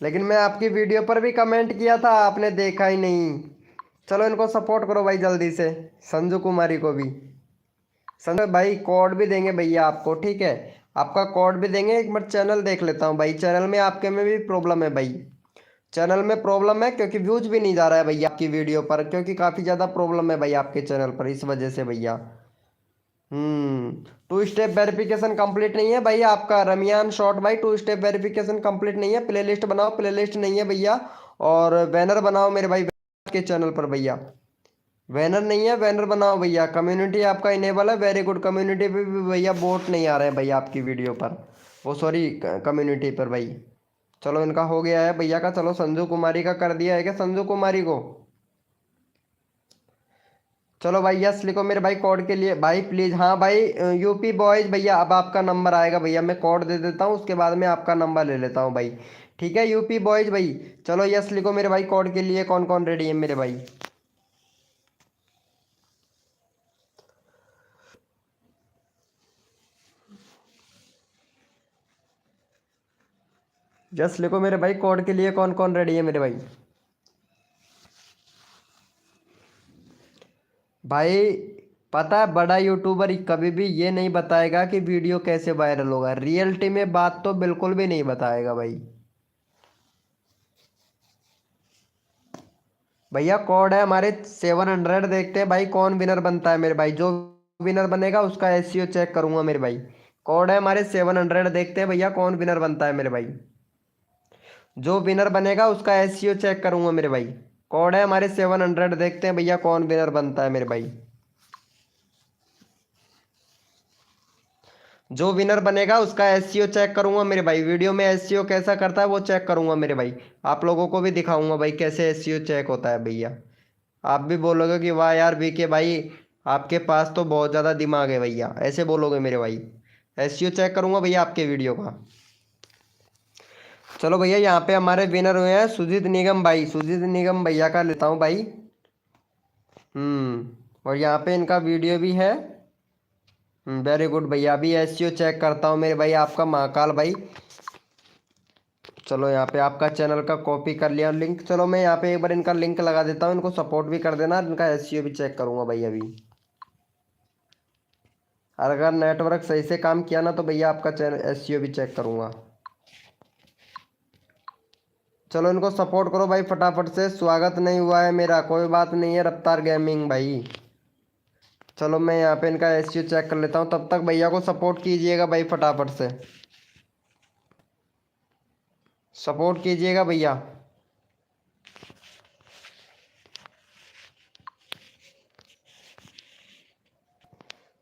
लेकिन मैं आपकी वीडियो पर भी कमेंट किया था, आपने देखा ही नहीं। चलो इनको सपोर्ट करो भाई जल्दी से, संजू कुमारी को भी। संजय भाई कोड भी देंगे भैया आपको, ठीक है, आपका कोड भी देंगे। एक बार चैनल देख लेता हूँ भाई, चैनल में आपके में भी प्रॉब्लम है भाई, चैनल में प्रॉब्लम है क्योंकि व्यूज भी नहीं जा रहा है भैया आपकी वीडियो पर, क्योंकि काफ़ी ज़्यादा प्रॉब्लम है भाई आपके चैनल पर, इस वजह से भैया। 2 स्टेप वेरिफिकेशन कंप्लीट नहीं है भाई आपका, रमियान शॉर्ट भाई, 2 स्टेप वेरिफिकेशन कंप्लीट नहीं है। प्लेलिस्ट बनाओ, प्लेलिस्ट नहीं है भैया। और बैनर बनाओ मेरे भाई के चैनल पर भैया, बैनर नहीं है, बैनर बनाओ भैया। कम्युनिटी आपका इनेबल है, वेरी गुड। कम्युनिटी पे भी भैया वोट नहीं आ रहे हैं भैया आपकी वीडियो पर, वो सॉरी कम्युनिटी पर भाई। चलो इनका हो गया है भैया का, चलो संजू कुमारी का कर दिया है क्या संजू कुमारी को। चलो भाई यस लिखो मेरे भाई कोड के लिए भाई प्लीज। हाँ भाई यूपी बॉयज भैया, अब आपका नंबर आएगा भैया, मैं कोड दे देता हूँ, उसके बाद में आपका नंबर ले लेता हूँ भाई, ठीक है यूपी बॉयज भाई। चलो यस लिखो मेरे भाई कोड के लिए, कौन कौन रेडी है मेरे भाई। यस लिखो मेरे भाई कोड के लिए, कौन कौन रेडी है मेरे भाई। भाई पता है बड़ा यूट्यूबर कभी भी ये नहीं बताएगा कि वीडियो कैसे वायरल होगा, रियलिटी में बात तो बिल्कुल भी नहीं बताएगा भाई। भैया कोड है हमारे 700, देखते हैं भाई कौन विनर बनता है मेरे भाई, जो विनर बनेगा उसका एसईओ चेक करूंगा मेरे भाई। कोड है हमारे 700, देखते हैं भैया कौन विनर बनता है मेरे भाई, जो विनर बनेगा उसका एसईओ चेक करूंगा मेरे भाई। कोड है हमारे 700, देखते हैं भैया कौन विनर बनता है मेरे भाई, जो विनर बनेगा उसका एसईओ चेक करूंगा मेरे भाई। वीडियो में एसईओ कैसा करता है वो चेक करूंगा मेरे भाई, आप लोगों को भी दिखाऊंगा भाई कैसे एसईओ चेक होता है भैया। आप भी बोलोगे कि वाह यार बीके भाई, आपके पास तो बहुत ज़्यादा दिमाग है भैया, ऐसे बोलोगे मेरे भाई। एसईओ चेक करूंगा भैया आपके वीडियो का। चलो भैया यहाँ पे हमारे विनर हुए हैं सुजीत निगम भाई, सुजीत निगम भैया का लेता हूँ भाई। और यहाँ पे इनका वीडियो भी है। वेरी गुड भैया, अभी एसईओ चेक करता हूँ मेरे भाई आपका, महाकाल भाई। चलो यहाँ पे आपका चैनल का कॉपी कर लिया लिंक। चलो मैं यहाँ पे एक बार इनका लिंक लगा देता हूँ, इनको सपोर्ट भी कर देना, इनका एसईओ भी चेक करूँगा भाई अभी। और अगर नेटवर्क सही से काम किया ना तो भैया आपका चैनल एसईओ भी चेक करूँगा। चलो इनको सपोर्ट करो भाई फटाफट से, स्वागत नहीं हुआ है मेरा, कोई बात नहीं है रफ्तार गेमिंग भाई। चलो मैं यहाँ पे इनका एसईओ चेक कर लेता हूँ, तब तक भैया को सपोर्ट कीजिएगा भाई फटाफट से, सपोर्ट कीजिएगा भैया।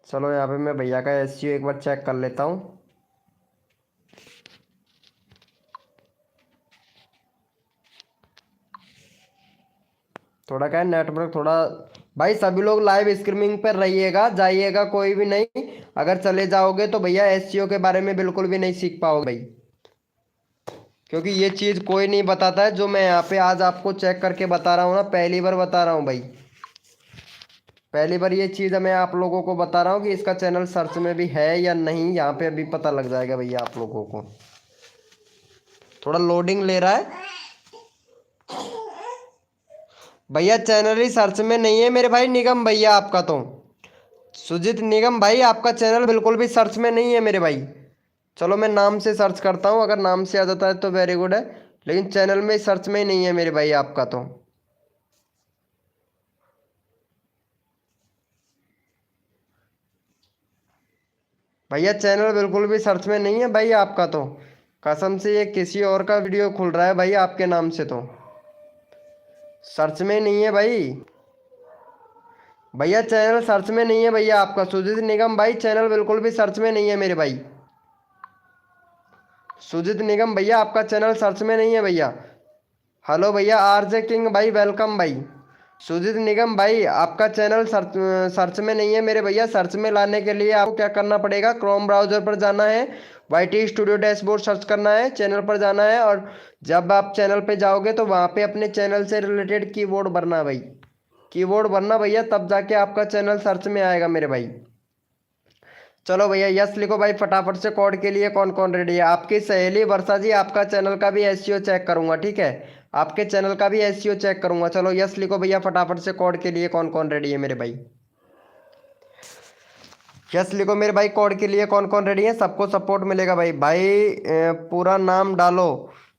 चलो यहाँ पे मैं भैया का एसईओ एक बार चेक कर लेता हूँ। थोड़ा क्या है नेटवर्क थोड़ा भाई सभी लोग लाइव स्ट्रीमिंग पर रहिएगा, जाइएगा कोई भी नहीं। अगर चले जाओगे तो भैया एसईओ के बारे में बिल्कुल भी नहीं सीख पाओगे भाई, क्योंकि ये चीज़ कोई नहीं बताता है जो मैं यहाँ पे आज आपको चेक करके बता रहा हूँ ना, पहली बार बता रहा हूँ भाई। पहली बार ये चीज़ मैं आप लोगों को बता रहा हूँ कि इसका चैनल सर्च में भी है या नहीं, यहाँ पे अभी पता लग जाएगा भैया आप लोगों को। थोड़ा लोडिंग ले रहा है भैया, चैनल ही सर्च में नहीं है मेरे भाई निगम भैया आपका तो। सुजीत निगम भाई आपका चैनल बिल्कुल भी सर्च में नहीं है मेरे भाई। चलो मैं नाम से सर्च करता हूँ, अगर नाम से आ जाता है तो वेरी गुड है, लेकिन चैनल में सर्च में ही नहीं है मेरे भाई आपका तो। भैया चैनल बिल्कुल भी सर्च में नहीं है भाई आपका तो, कसम से ये किसी और का वीडियो खुल रहा है भाई आपके नाम से, तो सर्च में नहीं है भाई। भैया चैनल सर्च में नहीं है भैया आपका, सुजीत निगम भाई चैनल बिल्कुल भी सर्च में नहीं है मेरे भाई। सुजीत निगम भैया आपका चैनल सर्च में नहीं है भैया। हेलो भैया आरजे किंग भाई वेलकम भाई। सुजीत निगम भाई आपका चैनल सर्च में नहीं है मेरे भैया। सर्च में लाने के लिए आपको क्या करना पड़ेगा, क्रोम ब्राउजर पर जाना है, वाईटी स्टूडियो डैशबोर्ड सर्च करना है, चैनल पर जाना है, और जब आप चैनल पे जाओगे तो वहाँ पे अपने चैनल से रिलेटेड कीवर्ड भरना भाई, कीवर्ड भरना भैया, तब जाके आपका चैनल सर्च में आएगा मेरे भाई। चलो भैया यस लिखो भाई फटाफट से। कोड के लिए कौन कौन रेडी है? आपकी सहेली वर्षा जी, आपका चैनल का भी एसईओ चेक करूंगा, ठीक है, आपके चैनल का भी एसईओ चेक करूंगा। चलो यस लिखो भैया फटाफट से। कोड के लिए कौन कौन रेडी है मेरे भाई? यस लिखो मेरे भाई। कोड के लिए कौन कौन रेडी है? सबको सपोर्ट मिलेगा भाई। भाई पूरा नाम डालो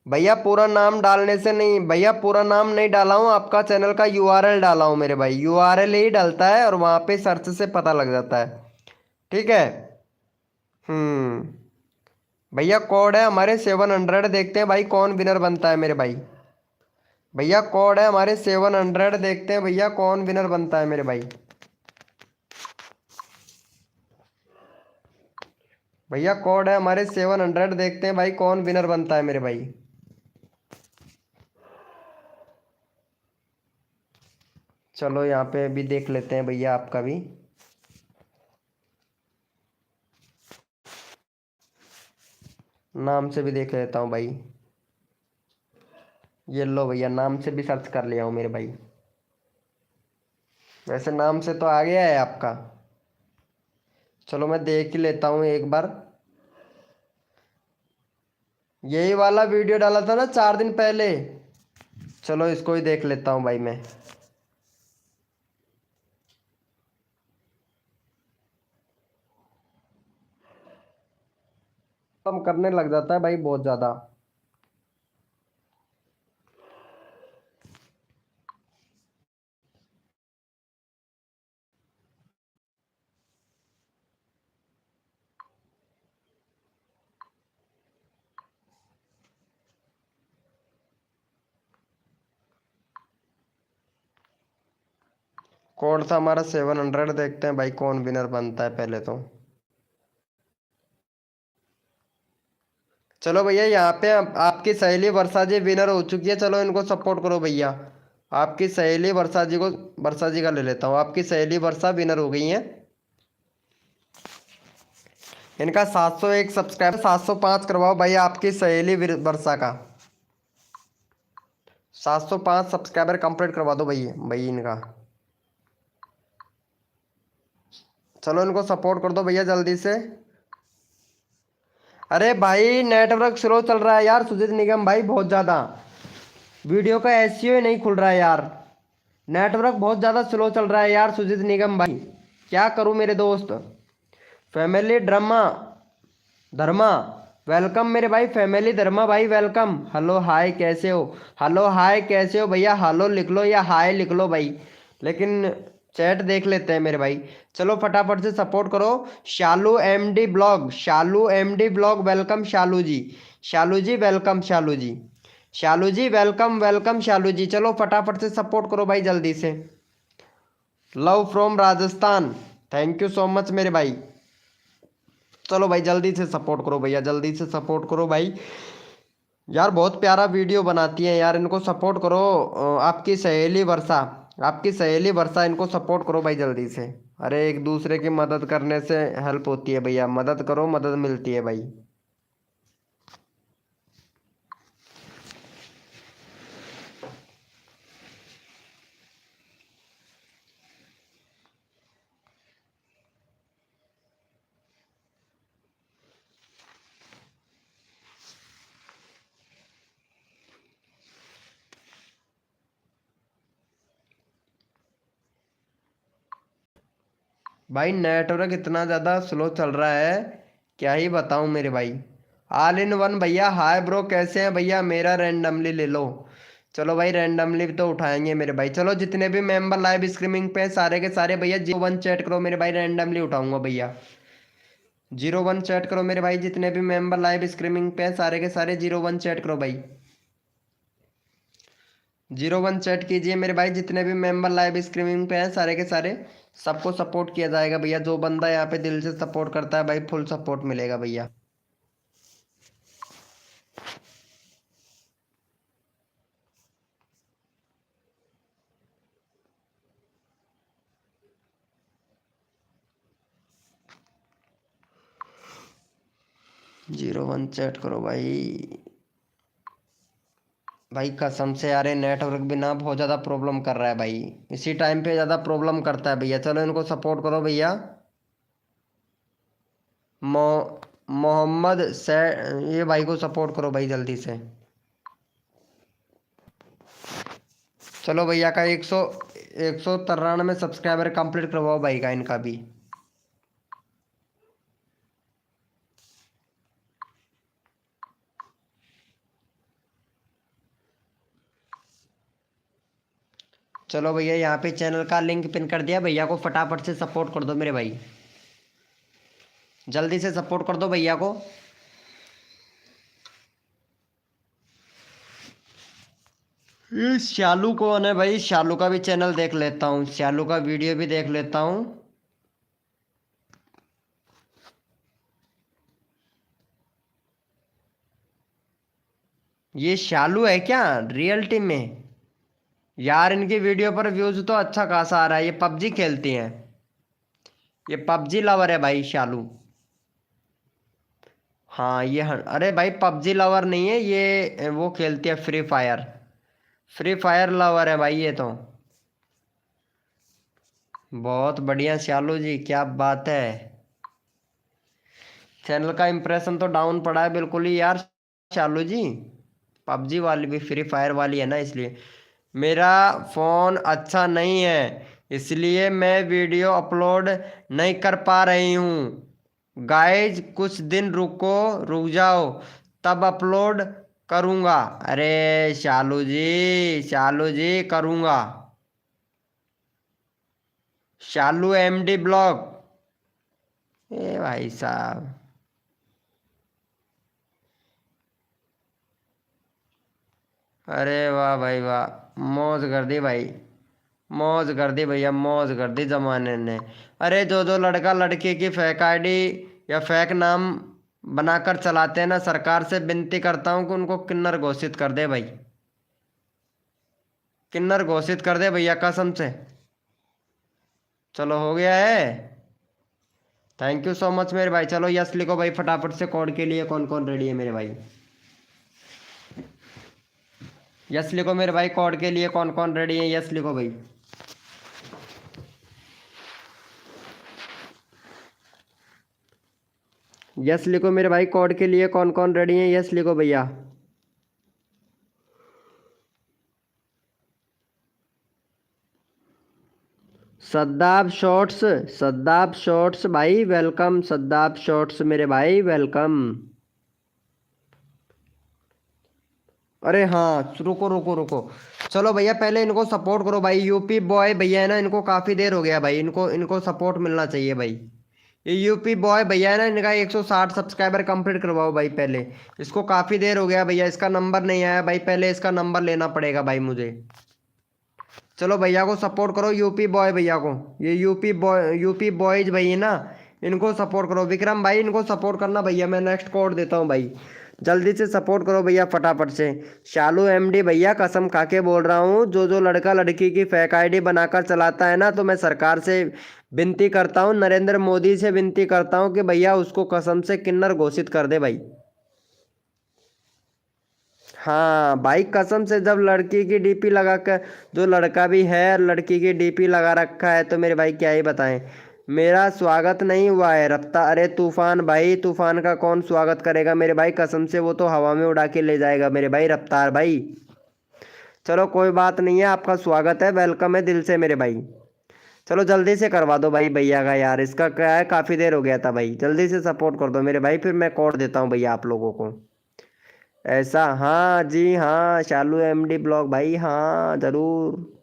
भैया, पूरा नाम डालने से नहीं भैया, पूरा नाम नहीं डाला हूँ, आपका चैनल का यूआरएल डाला हूँ मेरे भाई। यूआरएल ही डलता है और वहाँ पे सर्च से पता लग जाता है, ठीक है। भैया कोड है हमारे 700, देखते हैं भाई कौन विनर बनता है मेरे भाई। भैया कोड है हमारे 700, देखते हैं भैया कौन विनर बनता है मेरे भाई। भैया कोड है हमारे 700, देखते हैं भाई कौन विनर बनता है मेरे भाई। चलो यहाँ पे भी देख लेते हैं भैया आपका भी। नाम से भी देख लेता हूँ भाई। ये लो भैया, नाम से भी सर्च कर लिया हूँ मेरे भाई। वैसे नाम से तो आ गया है आपका। चलो मैं देख ही लेता हूँ एक बार। यही वाला वीडियो डाला था ना 4 दिन पहले, चलो इसको ही देख लेता हूँ भाई मैं। कम करने लग जाता है भाई बहुत ज़्यादा। कोड था हमारा 700, देखते हैं भाई कौन विनर बनता है पहले तो। चलो भैया यहाँ पे आपकी सहेली वर्षा जी विनर हो चुकी है। चलो इनको सपोर्ट करो भैया। आपकी सहेली वर्षा जी को, वर्षा जी का ले लेता हूँ। आपकी सहेली वर्षा विनर हो गई है। इनका 701 सब्सक्राइबर, 705 करवाओ भाई आपकी सहेली वर्षा का। 705 सब्सक्राइबर कंप्लीट करवा दो भाई भाई इनका। चलो इनको सपोर्ट कर दो भैया जल्दी से। अरे भाई नेटवर्क स्लो चल रहा है यार सुजीत निगम भाई, बहुत ज़्यादा वीडियो का एसईओ ही नहीं खुल रहा है यार। नेटवर्क बहुत ज़्यादा स्लो चल रहा है यार सुजीत निगम भाई, क्या करूँ मेरे दोस्त। फैमिली ड्रामा धर्मा वेलकम मेरे भाई। फैमिली धर्मा भाई वेलकम। हेलो हाय कैसे हो? हेलो हाय कैसे हो भैया? हेलो लिख लो या हाय लिख लो भाई, लेकिन चैट देख लेते हैं मेरे भाई। चलो फटाफट से सपोर्ट करो। शालू एमडी ब्लॉग, शालू एमडी ब्लॉग वेलकम शालू जी। शालू जी वेलकम, शालू जी, शालू जी वेलकम वेलकम शालू जी। चलो फटाफट से सपोर्ट करो भाई जल्दी से। Love from Rajasthan, thank you so much मेरे भाई। चलो भाई जल्दी से सपोर्ट करो भैया, जल्दी से सपोर्ट करो भाई। यार बहुत प्यारा वीडियो बनाती है यार, इनको सपोर्ट करो। आपकी सहेली वर्षा, आपकी सहेली वर्षा, इनको सपोर्ट करो भाई जल्दी से। अरे एक दूसरे की मदद करने से हेल्प होती है भैया, मदद करो मदद मिलती है भाई। भाई नेटवर्क इतना ज़्यादा स्लो चल रहा है, क्या ही बताऊं मेरे भाई। ऑल इन वन भैया, हाय ब्रो कैसे हैं भैया, मेरा रैंडमली ले लो। चलो भाई रैंडमली तो उठाएंगे मेरे भाई। चलो जितने भी मेंबर लाइव स्ट्रीमिंग पे हैं, सारे के सारे भैया 01 चैट करो मेरे भाई, रैंडमली उठाऊंगा भैया। 01 चैट करो मेरे भाई, जितने भी मेंबर लाइव स्ट्रीमिंग पे हैं, सारे के सारे 01 चैट करो भाई। 01 चैट कीजिए मेरे भाई, जितने भी मेंबर लाइव स्ट्रीमिंग पे हैं सारे के सारे। सबको सपोर्ट किया जाएगा भैया, जो बंदा यहाँ पे दिल से सपोर्ट करता है भाई, फुल सपोर्ट मिलेगा भैया। जीरो वन चैट करो भाई। भाई कसम से यार, नेटवर्क भी ना बहुत ज़्यादा प्रॉब्लम कर रहा है भाई, इसी टाइम पे ज़्यादा प्रॉब्लम करता है भैया। चलो इनको सपोर्ट करो भैया। मो मोहम्मद से ये भाई को सपोर्ट करो भाई जल्दी से। चलो भैया का 193 सब्सक्राइबर कंप्लीट करवाओ भाई का, इनका भी। चलो भैया यहाँ पे चैनल का लिंक पिन कर दिया, भैया को फटाफट से सपोर्ट कर दो मेरे भाई, जल्दी से सपोर्ट कर दो भैया को। ये शालू कौन है भाई, शालू का भी चैनल देख लेता हूँ, शालू का वीडियो भी देख लेता हूँ। ये शालू है क्या रियलिटी में? यार इनकी वीडियो पर व्यूज तो अच्छा खासा आ रहा है, ये पबजी खेलती हैं, ये पबजी लवर है भाई शालू। हाँ ये अरे भाई पबजी लवर नहीं है ये, वो खेलती है free fire, free fire lover है भाई ये तो। बहुत बढ़िया शालू जी, क्या बात है। चैनल का इंप्रेशन तो डाउन पड़ा है बिल्कुल ही यार शालू जी। पबजी वाली भी फ्री फायर वाली है ना, इसलिए। मेरा फ़ोन अच्छा नहीं है, इसलिए मैं वीडियो अपलोड नहीं कर पा रही हूँ। गाइज कुछ दिन रुक जाओ, तब अपलोड करूँगा। अरे शालू जी, शालू जी करूँगा। शालू एमडी ब्लॉग, ए भाई साहब। अरे वाह भाई वाह, मौज कर दी भाई, मौज कर दी भैया, मौज कर दी जमाने ने। अरे जो जो लड़का लड़की की फेक आईडी या फेक नाम बनाकर चलाते हैं ना, सरकार से विनती करता हूँ कि उनको किन्नर घोषित कर दे भाई, किन्नर घोषित कर दे भैया कसम से। चलो हो गया है, थैंक यू सो मच मेरे भाई। चलो यस लिखो भाई फटाफट से, कोड के लिए कौन कौन रेडी है मेरे भाई? यस लिखो मेरे भाई, कोड के लिए कौन कौन रेडी है, यस लिखो भाई। यस लिखो मेरे भाई, कोड के लिए कौन कौन रेडी है, यस लिखो भैया। सद्दाब शॉर्ट्स, सद्दाब शॉर्ट्स भाई वेलकम, सद्दाब शॉर्ट्स मेरे भाई वेलकम। अरे हाँ रुको रुको रुको, चलो भैया पहले इनको सपोर्ट करो भाई। यूपी बॉय भैया है ना, इनको काफ़ी देर हो गया भाई, इनको सपोर्ट मिलना चाहिए भाई। ये यूपी बॉय भैया है ना, इनका 160 सब्सक्राइबर कंप्लीट करवाओ भाई पहले, इसको काफ़ी देर हो गया भैया, इसका नंबर नहीं आया भाई, पहले इसका नंबर लेना पड़ेगा भाई मुझे। चलो भैया को सपोर्ट करो, यूपी बॉय भैया को, ये यूपी बॉयज भैया ना, इनको सपोर्ट करो। विक्रम भाई इनको सपोर्ट करना भैया, मैं नेक्स्ट कोड देता हूँ भाई। जल्दी से सपोर्ट करो भैया फटाफट से। शालू एमडी भैया कसम खा के बोल रहा हूँ, जो लड़का लड़की की फेक आईडी बनाकर चलाता है ना, तो मैं सरकार से विनती करता हूँ, नरेंद्र मोदी से विनती करता हूँ कि भैया उसको कसम से किन्नर घोषित कर दे भाई। हाँ भाई कसम से, जब लड़की की डीपी लगा कर, जो लड़का भी है लड़की की डीपी लगा रखा है, तो मेरे भाई क्या ही बताएं। मेरा स्वागत नहीं हुआ है रफ्तार, अरे तूफान भाई, तूफान का कौन स्वागत करेगा मेरे भाई, कसम से वो तो हवा में उड़ा के ले जाएगा मेरे भाई रफ्तार भाई। चलो कोई बात नहीं है, आपका स्वागत है, वेलकम है दिल से मेरे भाई। चलो जल्दी से करवा दो भाई भैया का, यार इसका क्या है, काफ़ी देर हो गया था भाई, जल्दी से सपोर्ट कर दो मेरे भाई, फिर मैं कोड देता हूँ भैया आप लोगों को। ऐसा, हाँ जी हाँ, शालू एमडी ब्लॉग भाई, हाँ जरूर।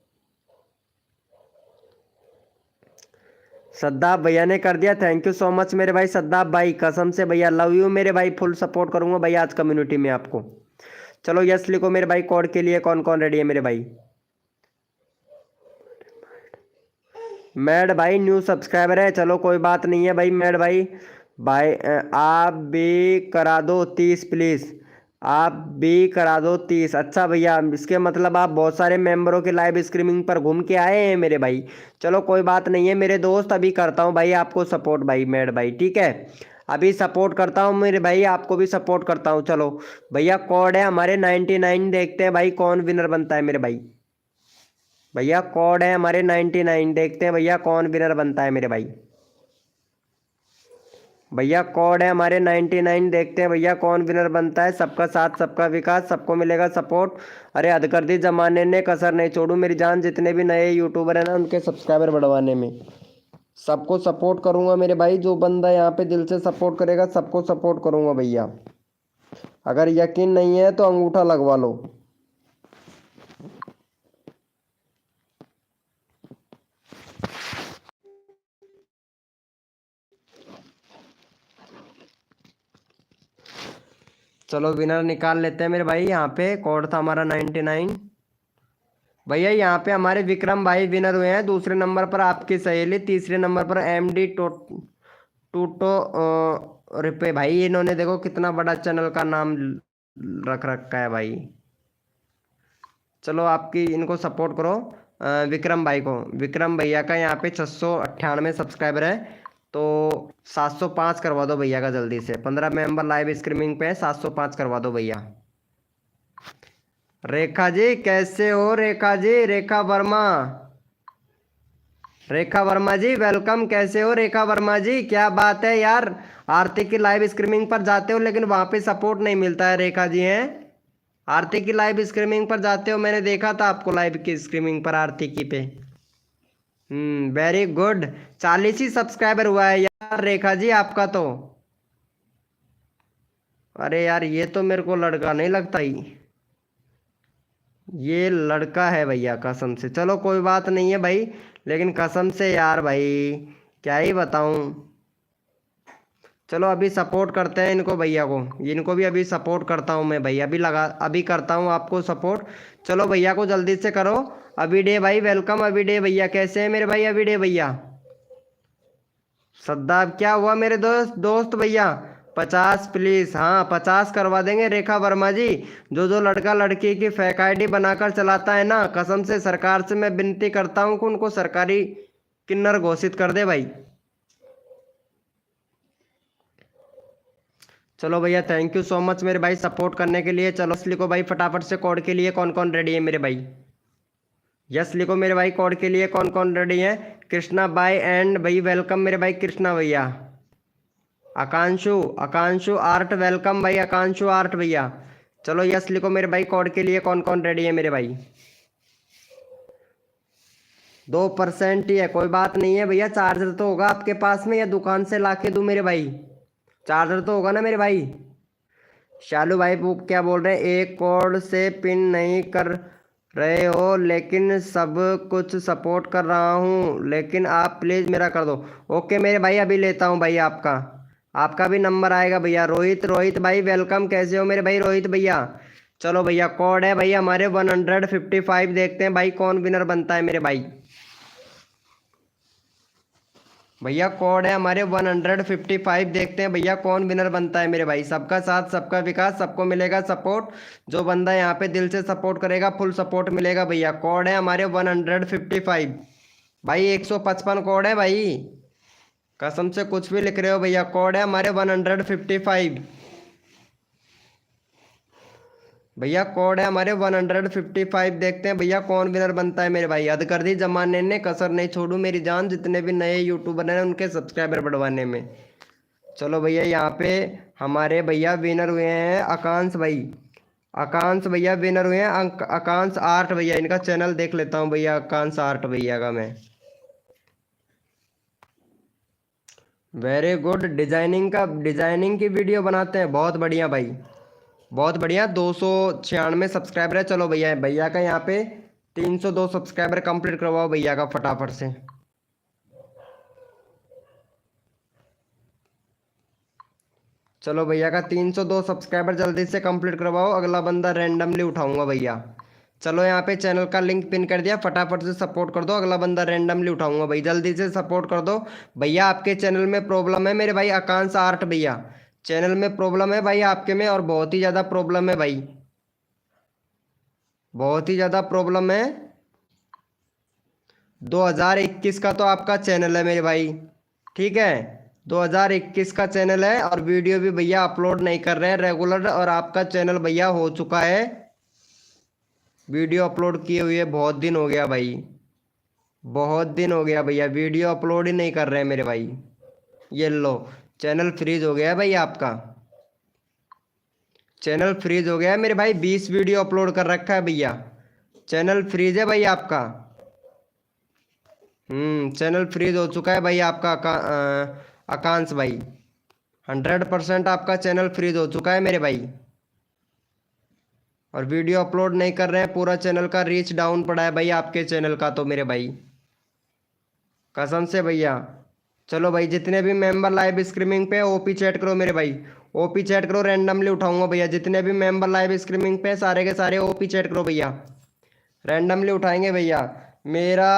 सद्दाब भैया ने कर दिया, थैंक यू सो मच मेरे भाई सद्दाब भाई, कसम से भैया लव यू मेरे भाई, फुल सपोर्ट करूंगा भैया आज कम्युनिटी में आपको। चलो यस लिखो मेरे भाई, कोड के लिए कौन कौन रेडी है मेरे भाई। मैड भाई न्यू सब्सक्राइबर है, चलो कोई बात नहीं है भाई मैड भाई। भाई आप भी करा दो 30 प्लीज़, आप भी करा दो 30। अच्छा भैया, इसके मतलब आप बहुत सारे मेंबरों के लाइव स्ट्रीमिंग पर घूम के आए हैं मेरे भाई। चलो कोई बात नहीं है मेरे दोस्त, अभी करता हूँ भाई आपको सपोर्ट भाई मैड भाई, ठीक है अभी सपोर्ट करता हूँ मेरे भाई, आपको भी सपोर्ट करता हूँ। चलो भैया कोड है हमारे 99, देखते हैं भाई कौन विनर बनता है मेरे भाई। भैया कोड है हमारे 99, देखते हैं भैया कौन विनर बनता है मेरे भाई। भैया कोड है हमारे 99, देखते हैं भैया कौन विनर बनता है। सबका साथ सबका विकास, सबको मिलेगा सपोर्ट। अरे हद कर दी जमाने ने, कसर नहीं छोड़ू मेरी जान, जितने भी नए यूट्यूबर हैं ना उनके सब्सक्राइबर बढ़वाने में सबको सपोर्ट करूंगा मेरे भाई। जो बंदा यहाँ पे दिल से सपोर्ट करेगा सबको सपोर्ट करूंगा भैया। अगर यकीन नहीं है तो अंगूठा लगवा लो। चलो विनर निकाल लेते हैं मेरे भाई। यहाँ पे कोड था हमारा 99। भैया यहाँ पे हमारे विक्रम भाई विनर हुए हैं। दूसरे नंबर पर आपकी सहेली, तीसरे नंबर पर एमडी टूटो रुपए। भाई इन्होंने देखो कितना बड़ा चैनल का नाम रख रखा है भाई। चलो आपकी इनको सपोर्ट करो विक्रम भाई को। विक्रम भैया का यहाँ पे 698 सब्सक्राइबर है, तो 705 करवा दो भैया का जल्दी से। 15 मेंबर लाइव स्ट्रीमिंग पे है, 705 करवा दो भैया। रेखा जी कैसे हो रेखा जी, रेखा वर्मा, रेखा वर्मा जी वेलकम, कैसे हो रेखा वर्मा जी। क्या बात है यार, आरती की लाइव स्ट्रीमिंग पर जाते हो लेकिन वहाँ पे सपोर्ट नहीं मिलता है रेखा जी हैं। आरती की लाइव स्ट्रीमिंग पर जाते हो, मैंने देखा था आपको लाइव की स्ट्रीमिंग पर आरती की पे। वेरी गुड, 40 ही सब्सक्राइबर हुआ है यार रेखा जी आपका तो। अरे यार ये तो मेरे को लड़का नहीं लगता ही, ये लड़का है भैया कसम से। चलो कोई बात नहीं है भाई, लेकिन कसम से यार भाई क्या ही बताऊं। चलो अभी सपोर्ट करते हैं इनको भैया को, इनको भी अभी सपोर्ट करता हूं मैं भैया, अभी करता हूं आपको सपोर्ट। चलो भैया को जल्दी से करो। अभी डे भाई वेलकम, अभी डे भैया कैसे हैं मेरे भाई अभी डे भैया। सद्दाब क्या हुआ मेरे दोस्त भैया, 50 प्लीज, हाँ 50 करवा देंगे रेखा वर्मा जी। जो लड़का लड़की की फेक आईडी बनाकर चलाता है ना, कसम से सरकार से मैं विनती करता हूँ कि उनको सरकारी किन्नर घोषित कर दे भाई। चलो भैया थैंक यू सो मच मेरे भाई सपोर्ट करने के लिए। चलो लिखो भाई फटाफट से कोड के लिए कौन कौन रेडी है मेरे भाई। यस लिखो मेरे भाई कोड के लिए कौन कौन रेडी है। कृष्णा बाय एंड भाई वेलकम मेरे भाई कृष्णा भैया। आकांशु आर्ट वेलकम भाई आकांशु आर्ट भैया। चलो यस लिखो मेरे भाई कोड के लिए कौन कौन रेडी है मेरे भाई। 2% ही है, कोई बात नहीं है भैया। चार्जर तो होगा आपके पास में या दुकान से ला के दूँ मेरे भाई, चार्जर तो होगा ना मेरे भाई। शालू भाई वो क्या बोल रहे हैं, एक कोड से पिन नहीं कर रहे हो लेकिन सब कुछ सपोर्ट कर रहा हूँ, लेकिन आप प्लीज़ मेरा कर दो। ओके मेरे भाई अभी लेता हूँ भाई आपका भी नंबर आएगा भैया। रोहित भाई वेलकम, कैसे हो मेरे भाई रोहित भैया। चलो भैया कोड है भैया हमारे 155, देखते हैं भाई कौन विनर बनता है मेरे भाई। भैया कोड है हमारे 155। देखते हैं भैया कौन विनर बनता है मेरे भाई। सबका साथ सबका विकास, सबको मिलेगा सपोर्ट। जो बंदा यहाँ पे दिल से सपोर्ट करेगा फुल सपोर्ट मिलेगा भैया। कोड है हमारे 155 भाई। 155 कोड है भाई, कसम से कुछ भी लिख रहे हो भैया। कोड है हमारे 155 भैया। कोड है हमारे 155। देखते हैं भैया कौन विनर बनता है मेरे भाई। हद कर दी जमाने ने, कसर नहीं छोड़ू मेरी जान। जितने भी नए यूट्यूबर हैं उनके सब्सक्राइबर बढ़वाने में। चलो भैया यहाँ पे हमारे भैया विनर हुए हैं आकांक्ष भाई। आकांक्ष भैया विनर हुए हैं। आकांक्ष आर्ट भैया, इनका चैनल देख लेता हूँ भैया। आकांक्ष आर्ट भैया का मैं, वेरी गुड। डिजाइनिंग की वीडियो बनाते हैं, बहुत बढ़िया भाई, बहुत बढ़िया। 296 सब्सक्राइबर है। चलो भैया, भैया का यहाँ पे 302 सब्सक्राइबर कंप्लीट करवाओ भैया का फटाफट से। चलो भैया का 302 सब्सक्राइबर जल्दी से कंप्लीट करवाओ। अगला बंदा रैंडमली उठाऊंगा भैया। चलो यहाँ पे चैनल का लिंक पिन कर दिया, फटाफट से सपोर्ट कर दो। अगला बंदा रैंडमली उठाऊंगा भाई, जल्दी से सपोर्ट कर दो भैया। आपके चैनल में प्रॉब्लम है मेरे भाई आकांक्ष आर्ट भैया, चैनल में प्रॉब्लम है भाई आपके में, और बहुत ही ज़्यादा प्रॉब्लम है भाई, बहुत ही ज़्यादा प्रॉब्लम है। 2021 का तो आपका चैनल है मेरे भाई, ठीक है। 2021 का चैनल है और वीडियो भी भैया अपलोड नहीं कर रहे हैं रेगुलर। और आपका चैनल भैया हो चुका है वीडियो अपलोड किए हुए बहुत दिन हो गया भाई, बहुत दिन हो गया भैया, वीडियो अपलोड ही नहीं कर रहे हैं मेरे भाई। ये लो, चैनल फ्रीज हो गया है भाई आपका, चैनल फ्रीज हो गया है मेरे भाई। 20 वीडियो अपलोड कर रखा है भैया, चैनल फ्रीज है भाई आपका। चैनल फ्रीज हो चुका है भाई आपका आकांक्ष भाई। 100% आपका चैनल फ्रीज हो चुका है मेरे भाई, और वीडियो अपलोड नहीं कर रहे हैं। पूरा चैनल का रीच डाउन पड़ा है भाई आपके चैनल का तो मेरे भाई, कसम से भैया। चलो भाई, जितने भी मेंबर लाइव स्ट्रीमिंग पे ओपी चैट करो मेरे भाई, ओपी चैट करो। रैंडमली उठाऊंगा भैया, जितने भी मेंबर लाइव स्ट्रीमिंग पे सारे के सारे ओपी चैट करो भैया, रैंडमली उठाएंगे भैया मेरा।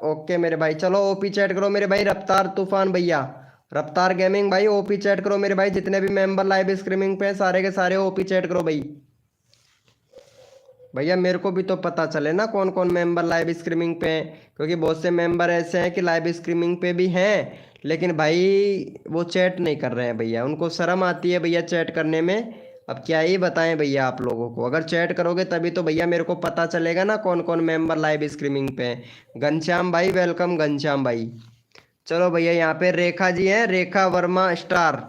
ओके मेरे भाई, चलो ओपी चैट करो मेरे भाई। रफ्तार तूफान भैया, रफ्तार गेमिंग भाई, ओपी चैट करो मेरे भाई। जितने भी मेंबर लाइव स्ट्रीमिंग पे सारे के सारे ओपी चैट करो भाई। भैया मेरे को भी तो पता चले ना कौन कौन मेंबर लाइव स्ट्रीमिंग पे हैं, क्योंकि बहुत से मेंबर ऐसे हैं कि लाइव स्ट्रीमिंग पे भी हैं लेकिन भाई वो चैट नहीं कर रहे हैं भैया, उनको शर्म आती है भैया चैट करने में। अब क्या ही बताएं भैया आप लोगों को, अगर चैट करोगे तभी तो भैया मेरे को पता चलेगा ना कौन कौन मेंबर लाइव स्ट्रीमिंग पे हैं। घनश्याम भाई वेलकम, घनश्याम भाई। चलो भैया यहाँ पे रेखा जी हैं, रेखा वर्मा स्टार।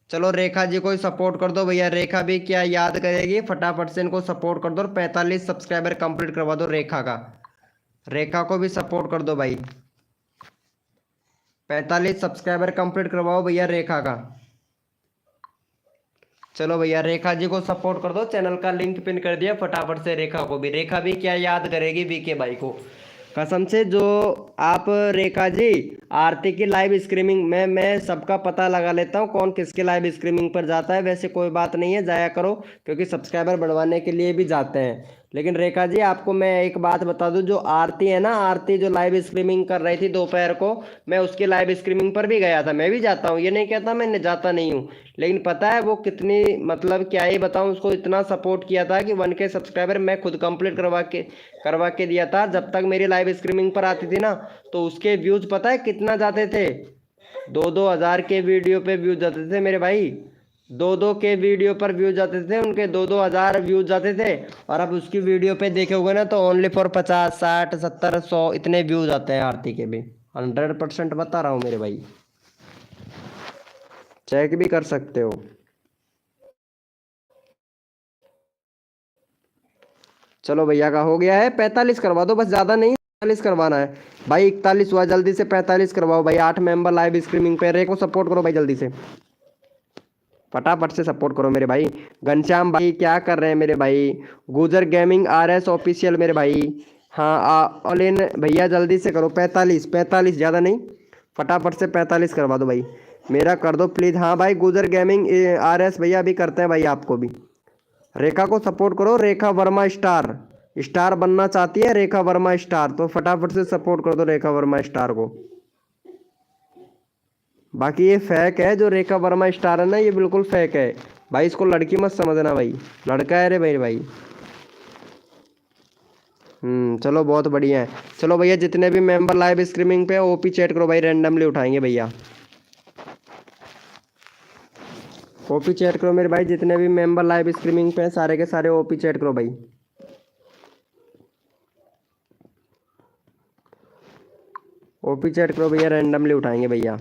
चलो रेखा जी को सपोर्ट कर दो भैया, रेखा भी क्या याद करेगी, फटाफट से इनको सपोर्ट कर दो। और 45 सब्सक्राइबर कंप्लीट करवा दो रेखा का, रेखा को भी सपोर्ट कर दो भाई। 45 सब्सक्राइबर कंप्लीट करवाओ भैया रेखा का। चलो भैया रेखा जी को सपोर्ट कर दो, चैनल का लिंक पिन कर दिया, फटाफट से रेखा को भी। रेखा भी क्या याद करेगी बीके भाई को, कसम से। जो आप रेखा जी आरती की लाइव स्ट्रीमिंग में मैं सबका पता लगा लेता हूँ कौन किसके लाइव स्ट्रीमिंग पर जाता है। वैसे कोई बात नहीं है, जाया करो, क्योंकि सब्सक्राइबर बढ़वाने के लिए भी जाते हैं। लेकिन रेखा जी आपको मैं एक बात बता दूं, जो आरती है ना, आरती जो लाइव स्ट्रीमिंग कर रही थी दोपहर को, मैं उसकी लाइव स्ट्रीमिंग पर भी गया था। मैं भी जाता हूँ, ये नहीं कहता मैं जाता नहीं हूँ, लेकिन पता है वो कितनी, मतलब क्या ही बताऊँ, उसको इतना सपोर्ट किया था कि 1K सब्सक्राइबर मैं खुद कंप्लीट करवा के दिया था। जब तक मेरी लाइव स्ट्रीमिंग पर आती थी ना, तो उसके व्यूज़ पता है कितना जाते थे, 2-2 हज़ार के वीडियो पे व्यूज जाते थे मेरे भाई। 2-2 के वीडियो पर व्यूज जाते थे उनके, 2-2 हज़ार व्यूज जाते थे। और अब उसकी वीडियो पे देखे होगे ना तो ओनली फॉर 50, 60, 70, 100 इतने व्यूज आते हैं आरती के भी। 100% बता रहा हूँ मेरे भाई, चेक भी कर सकते हो। चलो भैया का हो गया है, 45 करवा दो बस, ज़्यादा नहीं, 45 करवाना है भाई। 41 हुआ, जल्दी से 45 करवाओ भाई। 8 मेंबर लाइव स्ट्रीमिंग पे, रे को सपोर्ट करो भाई, जल्दी से फटाफट से सपोर्ट करो मेरे भाई। घनश्याम भाई क्या कर रहे हैं मेरे भाई। गुजर गेमिंग RS ऑफिशियल मेरे भाई। हाँ ऑलिन भैया जल्दी से करो, 45 ज़्यादा नहीं, फटाफट से 45 करवा दो भाई, मेरा कर दो प्लीज़। हाँ भाई गुजर गेमिंग RS भैया अभी करते हैं भाई आपको भी। रेखा को सपोर्ट करो, रेखा वर्मा स्टार बनना चाहती है रेखा वर्मा स्टार, तो फटाफट से सपोर्ट कर दो रेखा वर्मा स्टार को। बाकी ये फेक है, जो रेखा वर्मा स्टार है ना, ये बिल्कुल फेक है भाई, इसको लड़की मत समझना भाई, लड़का है रे भाई भाई। चलो बहुत बढ़िया है। चलो भैया जितने भी मेंबर लाइव स्ट्रीमिंग पे ओपी चैट करो भाई, रैंडमली उठाएंगे भैया। ओपी चैट करो मेरे भाई, जितने भी मेंबर लाइव स्ट्रीमिंग पे हैं सारे के सारे ओपी चैट करो भाई। ओपी चैट करो भैया, रैंडमली उठाएंगे भैया।